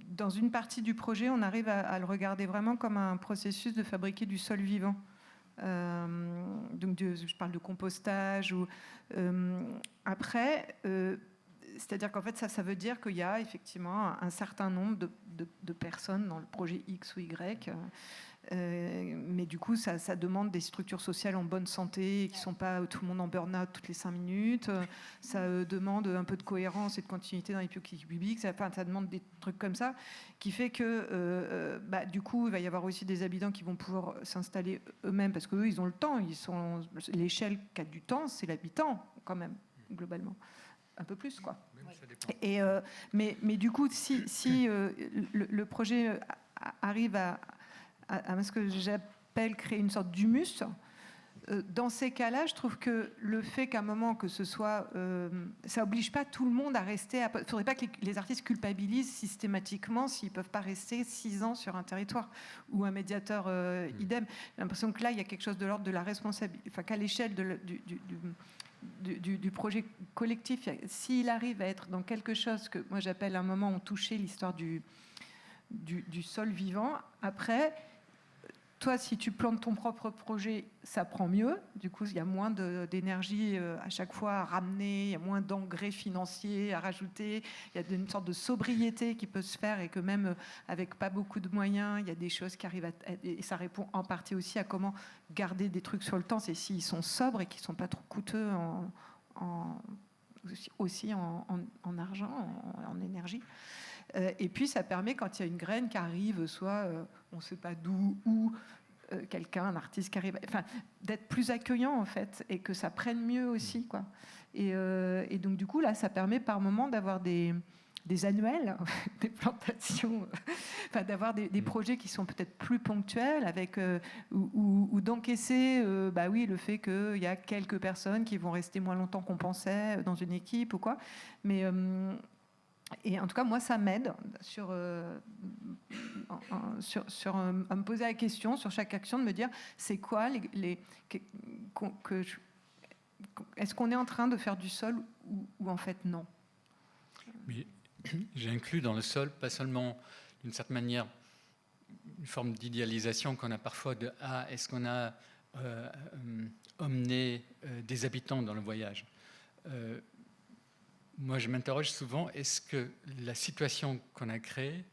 dans une partie du projet, on arrive à le regarder vraiment comme un processus de fabriquer du sol vivant. Donc, je parle de compostage. Après, c'est-à-dire qu'en fait, ça veut dire qu'il y a effectivement un certain nombre de personnes dans le projet X ou Y. Mais du coup, ça demande des structures sociales en bonne santé, qui ne sont pas tout le monde en burn-out toutes les 5 minutes. Ça demande un peu de cohérence et de continuité dans les politiques publiques. Ça demande des trucs comme ça, qui fait que du coup, il va y avoir aussi des habitants qui vont pouvoir s'installer eux-mêmes, parce qu'eux, ils ont le temps. L'échelle qui a du temps, c'est l'habitant, quand même, globalement. Un peu plus, quoi. Et, mais du coup, si le projet arrive à ce que j'appelle créer une sorte d'humus, dans ces cas-là, je trouve que le fait qu'à un moment que ce soit... ça n'oblige pas tout le monde à rester... Il ne faudrait pas que les artistes culpabilisent systématiquement s'ils ne peuvent pas rester 6 ans sur un territoire, ou un médiateur idem. J'ai l'impression que là, il y a quelque chose de l'ordre de la responsabilité, enfin qu'à l'échelle du projet collectif, s'il arrive à être dans quelque chose que moi j'appelle à un moment on touchait l'histoire du sol vivant, après, toi, si tu plantes ton propre projet, ça prend mieux. Du coup, il y a moins d'énergie à chaque fois à ramener, il y a moins d'engrais financiers à rajouter, il y a une sorte de sobriété qui peut se faire, et que même avec pas beaucoup de moyens, il y a des choses qui arrivent et ça répond en partie aussi à comment garder des trucs sur le temps, c'est s'ils sont sobres et qu'ils sont pas trop coûteux aussi en argent, en énergie. Et puis ça permet, quand il y a une graine qui arrive, soit on ne sait pas d'où, ou quelqu'un, un artiste qui arrive, enfin, d'être plus accueillant en fait, et que ça prenne mieux aussi, quoi. Et donc du coup là, ça permet par moment d'avoir des annuels, des plantations, enfin d'avoir des projets qui sont peut-être plus ponctuels, avec ou d'encaisser, oui, le fait qu'il y a quelques personnes qui vont rester moins longtemps qu'on pensait dans une équipe ou quoi, mais et en tout cas, moi, ça m'aide sur à me poser la question sur chaque action, de me dire, c'est quoi est-ce qu'on est en train de faire du sol ou en fait non? Oui, j'ai inclus dans le sol, pas seulement d'une certaine manière, une forme d'idéalisation qu'on a parfois de est-ce qu'on a emmené des habitants dans le voyage? Moi, je m'interroge souvent, est-ce que la situation qu'on a créée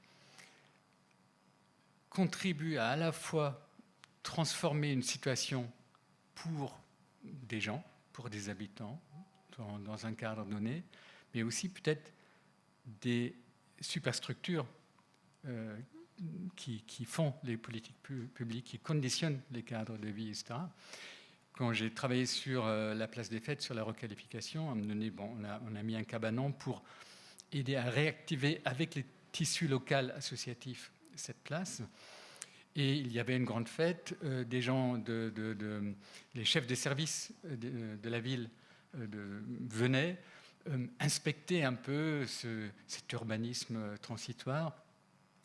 contribue à la fois transformer une situation pour des gens, pour des habitants, dans un cadre donné, mais aussi peut-être des superstructures qui font les politiques publiques, qui conditionnent les cadres de vie, etc. Quand j'ai travaillé sur la place des Fêtes, sur la requalification, on a mis un cabanon pour aider à réactiver avec les tissus locaux associatifs cette place. Et il y avait une grande fête, des gens, les chefs des services de la ville venaient inspecter un peu cet urbanisme transitoire.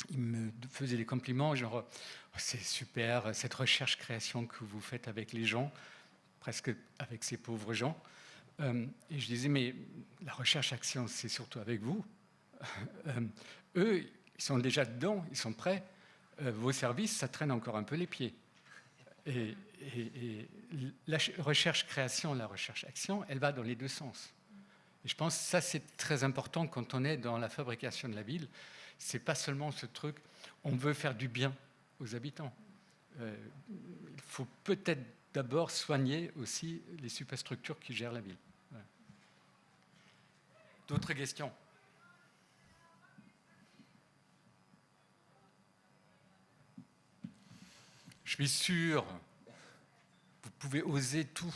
Ils me faisaient des compliments, genre « c'est super, cette recherche-création que vous faites avec les gens, presque avec ces pauvres gens ». Et je disais « mais la recherche-action, c'est surtout avec vous. Eux, ils sont déjà dedans, ils sont prêts. Vos services, ça traîne encore un peu les pieds. » Et la recherche-création, la recherche-action, elle va dans les deux sens. Et je pense que ça, c'est très important quand on est dans la fabrication de la ville. C'est pas seulement ce truc, on veut faire du bien aux habitants. Il faut peut-être d'abord soigner aussi les superstructures qui gèrent la ville. Voilà. D'autres questions ? Je suis sûr, vous pouvez oser tout.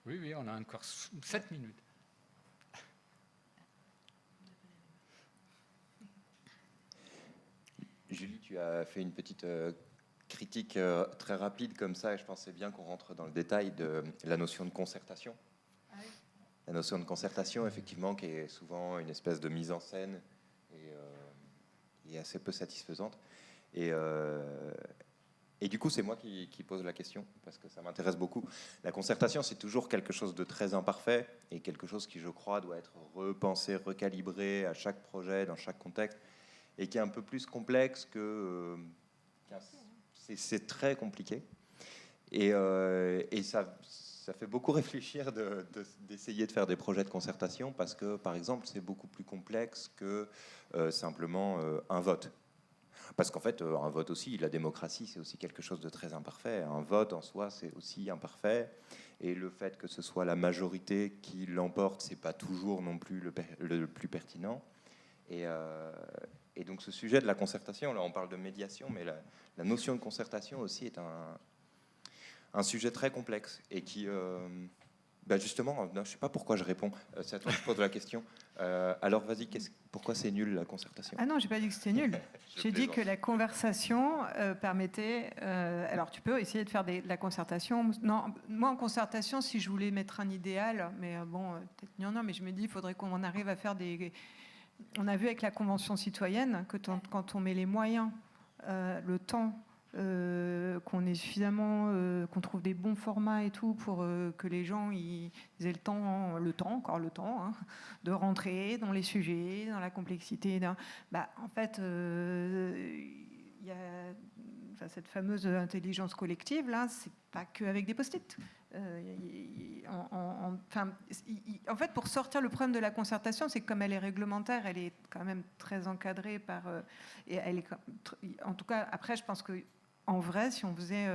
Oui, on a encore 7 minutes. Julie, tu as fait une petite critique très rapide comme ça, et je pense que c'est bien qu'on rentre dans le détail de la notion de concertation. Ah oui. La notion de concertation, effectivement, qui est souvent une espèce de mise en scène et assez peu satisfaisante. Et du coup, c'est moi qui pose la question, parce que ça m'intéresse beaucoup. La concertation, c'est toujours quelque chose de très imparfait, et quelque chose qui, je crois, doit être repensé, recalibré à chaque projet, dans chaque contexte, et qui est un peu plus complexe que... c'est très compliqué. Et ça fait beaucoup réfléchir d'essayer de faire des projets de concertation, parce que, par exemple, c'est beaucoup plus complexe que simplement un vote. Parce qu'en fait, un vote aussi, la démocratie, c'est aussi quelque chose de très imparfait. Un vote, en soi, c'est aussi imparfait. Et le fait que ce soit la majorité qui l'emporte, c'est pas toujours non plus le plus pertinent. Et donc, ce sujet de la concertation, là, on parle de médiation, mais la notion de concertation aussi est un sujet très complexe et qui... justement, je ne sais pas pourquoi je réponds. C'est à toi que je pose la question. Alors, vas-y, pourquoi c'est nul, la concertation ? Ah non, je n'ai pas dit que c'était nul. J'ai dit que la conversation permettait... alors, tu peux essayer de faire de la concertation. Non, moi, en concertation, si je voulais mettre un idéal, mais bon, peut-être non, mais je me dis, il faudrait qu'on arrive à faire des... On a vu avec la Convention citoyenne que quand on met les moyens, le temps... qu'on ait suffisamment, qu'on trouve des bons formats et tout pour que les gens ils aient le temps, hein, de rentrer dans les sujets, dans la complexité. En fait, il y a cette fameuse intelligence collective là, c'est pas que avec des post-it. En fait, pour sortir le problème de la concertation, c'est que comme elle est réglementaire, elle est quand même très encadrée par. Et elle est, en tout cas, après, je pense que en vrai, si on faisait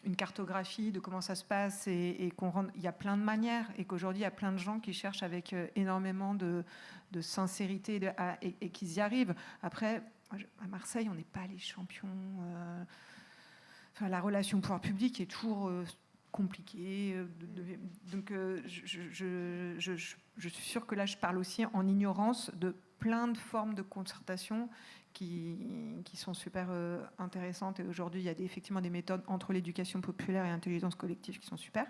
une cartographie de comment ça se passe et qu'on rend, il y a plein de manières et qu'aujourd'hui il y a plein de gens qui cherchent avec énormément de sincérité et qu'ils y arrivent. Après, à Marseille, on n'est pas les champions. La relation pouvoir public est toujours compliquée. Donc, je suis sûre que là, je parle aussi en ignorance de plein de formes de concertation qui sont super intéressantes. Et aujourd'hui, il y a effectivement des méthodes entre l'éducation populaire et l'intelligence collective qui sont super.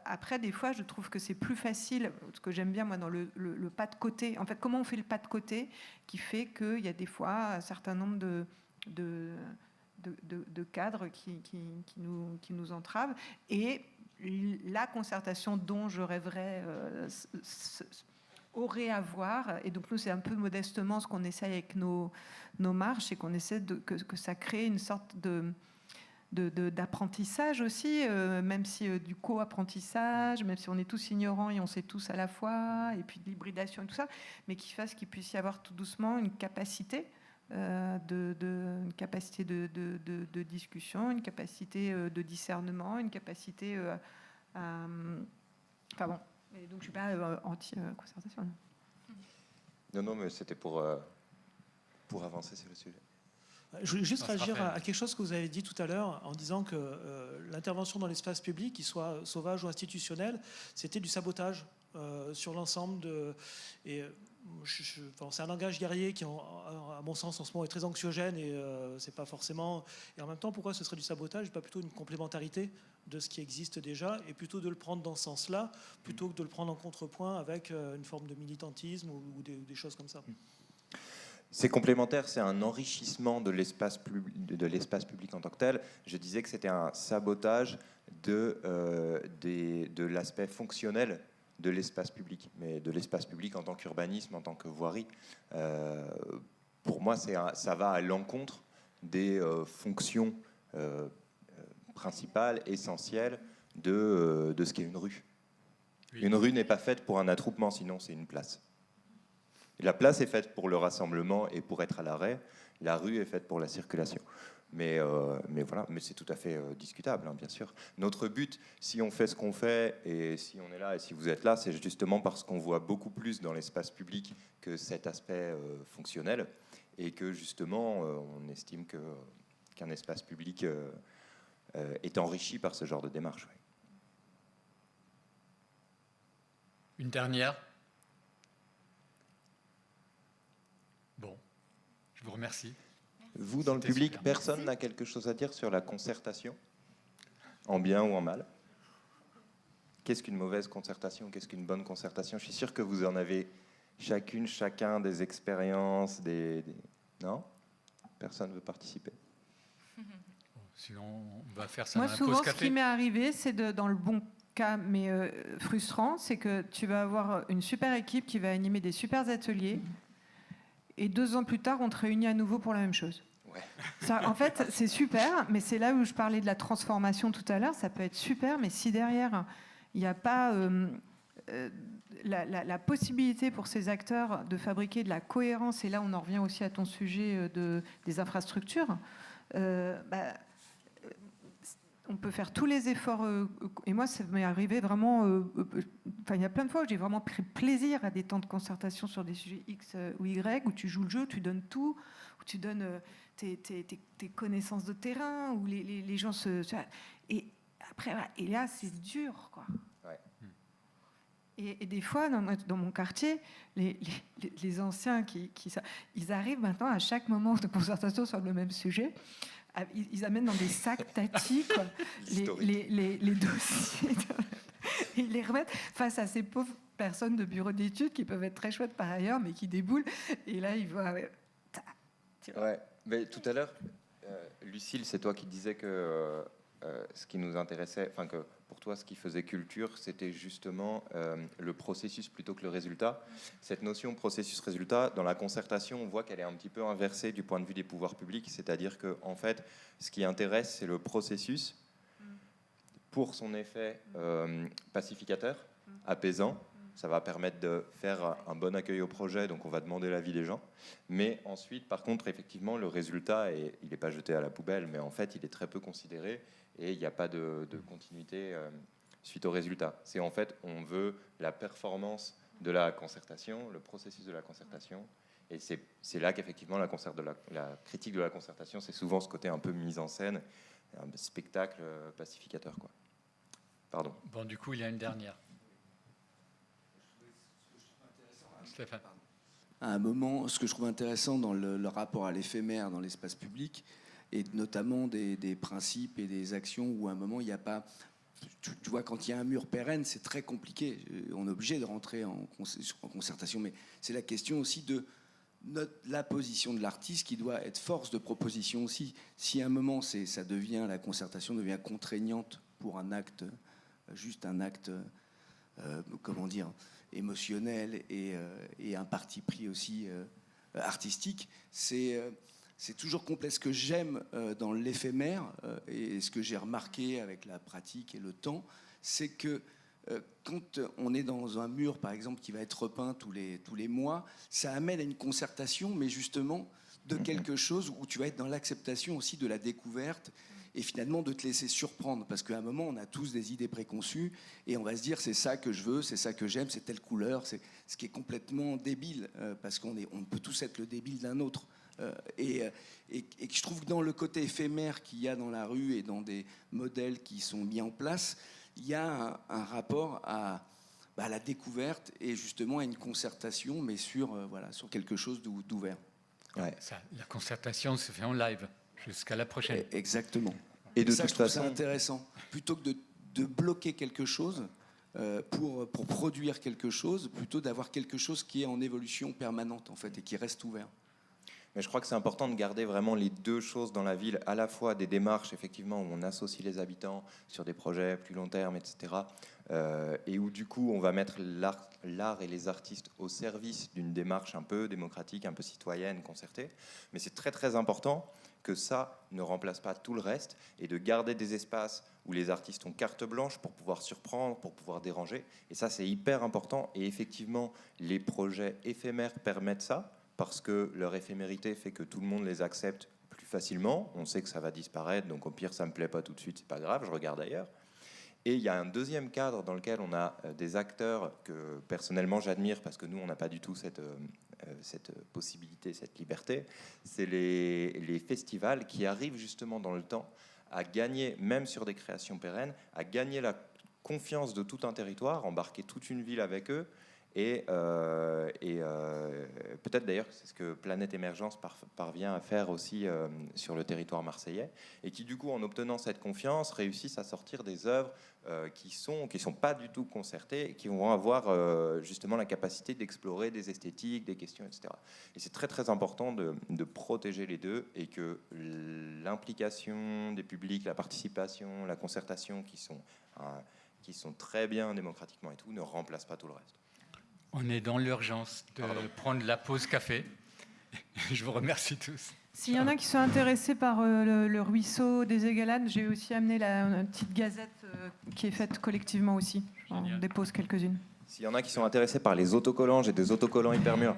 Après, des fois, je trouve que c'est plus facile, ce que j'aime bien, moi, dans le pas de côté. En fait, comment on fait le pas de côté qui fait qu'il y a des fois un certain nombre de cadres qui nous entravent. Et la concertation dont je rêverais aurait à voir, et donc nous c'est un peu modestement ce qu'on essaye avec nos marches, et qu'on essaie que ça crée une sorte d'apprentissage aussi, même si du co-apprentissage, même si on est tous ignorants et on sait tous à la fois, et puis de l'hybridation et tout ça, mais qu'il puisse y avoir tout doucement une capacité une capacité de discussion, une capacité de discernement, une capacité à... Enfin bon, et donc je ne suis pas anti-concertation. Non, mais c'était pour avancer sur le sujet. Je voulais juste réagir à quelque chose que vous avez dit tout à l'heure en disant que l'intervention dans l'espace public, qu'il soit sauvage ou institutionnel, c'était du sabotage sur l'ensemble de... Et, c'est un langage guerrier qui, à mon sens, en ce moment est très anxiogène et c'est pas forcément... Et en même temps, pourquoi ce serait du sabotage et pas plutôt une complémentarité de ce qui existe déjà et plutôt de le prendre dans ce sens-là plutôt que de le prendre en contrepoint avec une forme de militantisme ou des choses comme ça. C'est complémentaire, c'est un enrichissement de l'espace public en tant que tel. Je disais que c'était un sabotage de l'aspect fonctionnel de l'espace public, mais de l'espace public en tant qu'urbanisme, en tant que voirie. Pour moi, ça va à l'encontre des fonctions principales, essentielles de ce qu'est une rue. Oui. Une rue n'est pas faite pour un attroupement, sinon c'est une place. La place est faite pour le rassemblement et pour être à l'arrêt. La rue est faite pour la circulation. Mais voilà, mais c'est tout à fait discutable, hein, bien sûr. Notre but, si on fait ce qu'on fait, et si on est là, et si vous êtes là, c'est justement parce qu'on voit beaucoup plus dans l'espace public que cet aspect fonctionnel, et que justement, on estime qu'un espace public est enrichi par ce genre de démarche. Oui. Une dernière. Bon, je vous remercie. Vous, dans le public, personne n'a quelque chose à dire sur la concertation, en bien ou en mal? Qu'est-ce qu'une mauvaise concertation? Qu'est-ce qu'une bonne concertation? Je suis sûr que vous en avez chacun des expériences, Non? Personne ne veut participer? Sinon, on va faire ça. Moi, dans la souvent, pause café. Ce qui m'est arrivé, c'est dans le bon cas, mais frustrant, c'est que tu vas avoir une super équipe qui va animer des super ateliers. Et 2 ans plus tard, on te réunit à nouveau pour la même chose. Ouais. Ça, en fait, c'est super, mais c'est là où je parlais de la transformation tout à l'heure. Ça peut être super, mais si derrière, il n'y a pas la possibilité pour ces acteurs de fabriquer de la cohérence, et là, on en revient aussi à ton sujet des infrastructures, on peut faire tous les efforts. Et moi, ça m'est arrivé vraiment... il y a plein de fois où j'ai vraiment pris plaisir à des temps de concertation sur des sujets X ou Y, où tu joues le jeu, tu donnes tout, où tu donnes tes connaissances de terrain, où les gens se... Et après, et là, c'est dur, quoi. Ouais. Et des fois, dans mon quartier, les anciens, ils arrivent maintenant à chaque moment de concertation sur le même sujet. Ils amènent dans des sacs tati les dossiers. Ils les remettent face à ces pauvres personnes de bureau d'études qui peuvent être très chouettes par ailleurs, mais qui déboulent. Et là, ils voient... Ouais. Mais tout à l'heure, Lucille, c'est toi qui disais que ce qui nous intéressait, enfin que pour toi, ce qui faisait culture, c'était justement le processus plutôt que le résultat. Cette notion processus-résultat, dans la concertation, on voit qu'elle est un petit peu inversée du point de vue des pouvoirs publics, c'est-à-dire que en fait, ce qui intéresse, c'est le processus pour son effet pacificateur, apaisant. Ça va permettre de faire un bon accueil au projet, donc on va demander l'avis des gens. Mais ensuite, par contre, effectivement, le résultat, il n'est pas jeté à la poubelle, mais en fait, il est très peu considéré et il n'y a pas de continuité suite au résultat. C'est en fait, on veut la performance de la concertation, le processus de la concertation. Et c'est là qu'effectivement, la critique de la concertation, c'est souvent ce côté un peu mise en scène, un spectacle pacificateur, quoi. Pardon. Bon, du coup, il y a une dernière. Stéphane. À un moment, ce que je trouve intéressant dans le rapport à l'éphémère dans l'espace public, et notamment des principes et des actions où à un moment il n'y a pas... Tu vois, quand il y a un mur pérenne, c'est très compliqué. On est obligé de rentrer en concertation, mais c'est la question aussi de la position de l'artiste qui doit être force de proposition aussi. Si à un moment la concertation devient contraignante pour un acte, juste un acte, émotionnel et un parti pris aussi artistique, c'est toujours complexe. Ce que j'aime dans l'éphémère, et ce que j'ai remarqué avec la pratique et le temps, c'est que quand on est dans un mur, par exemple, qui va être repeint tous les mois, ça amène à une concertation, mais justement de quelque chose où tu vas être dans l'acceptation aussi de la découverte et finalement de te laisser surprendre. Parce qu'à un moment, on a tous des idées préconçues et on va se dire c'est ça que je veux, c'est ça que j'aime, c'est telle couleur, c'est ce qui est complètement débile parce qu'on peut tous être le débile d'un autre. Et je trouve que dans le côté éphémère qu'il y a dans la rue et dans des modèles qui sont mis en place, il y a un rapport à la découverte et justement à une concertation, mais sur quelque chose d'ouvert. Ouais. La concertation se fait en live jusqu'à la prochaine. Exactement. Et de ça, toute je trouve façon, ça intéressant. Plutôt que de bloquer quelque chose pour produire quelque chose, plutôt d'avoir quelque chose qui est en évolution permanente en fait et qui reste ouvert. mais je crois que c'est important de garder vraiment les deux choses dans la ville, à la fois des démarches effectivement où on associe les habitants sur des projets plus long terme, etc. Et où du coup on va mettre l'art et les artistes au service d'une démarche un peu démocratique, un peu citoyenne, concertée. Mais c'est très très important que ça ne remplace pas tout le reste et de garder des espaces où les artistes ont carte blanche pour pouvoir surprendre, pour pouvoir déranger. Et ça c'est hyper important. Et effectivement, les projets éphémères permettent ça, parce que leur éphémérité fait que tout le monde les accepte plus facilement. On sait que ça va disparaître, donc au pire, ça ne me plaît pas tout de suite, c'est pas grave, je regarde ailleurs. Et il y a un deuxième cadre dans lequel on a des acteurs que personnellement j'admire, parce que nous, on n'a pas du tout cette possibilité, cette liberté. C'est les festivals qui arrivent justement dans le temps à gagner, même sur des créations pérennes, à gagner la confiance de tout un territoire, embarquer toute une ville avec eux. Et peut-être d'ailleurs c'est ce que Planète Émergence parvient à faire aussi sur le territoire marseillais, et qui du coup en obtenant cette confiance réussissent à sortir des œuvres qui sont pas du tout concertées et qui vont avoir justement la capacité d'explorer des esthétiques, des questions, etc. Et c'est très très important de protéger les deux, et que l'implication des publics, la participation, la concertation qui sont très bien démocratiquement et tout, ne remplacent pas tout le reste. On est dans l'urgence de prendre la pause café. Je vous remercie tous. S'il y en a qui sont intéressés par le ruisseau des Égalades, j'ai aussi amené une petite gazette qui est faite collectivement aussi. On dépose quelques-unes. S'il y en a qui sont intéressés par les autocollants, j'ai des autocollants hyper mûrs.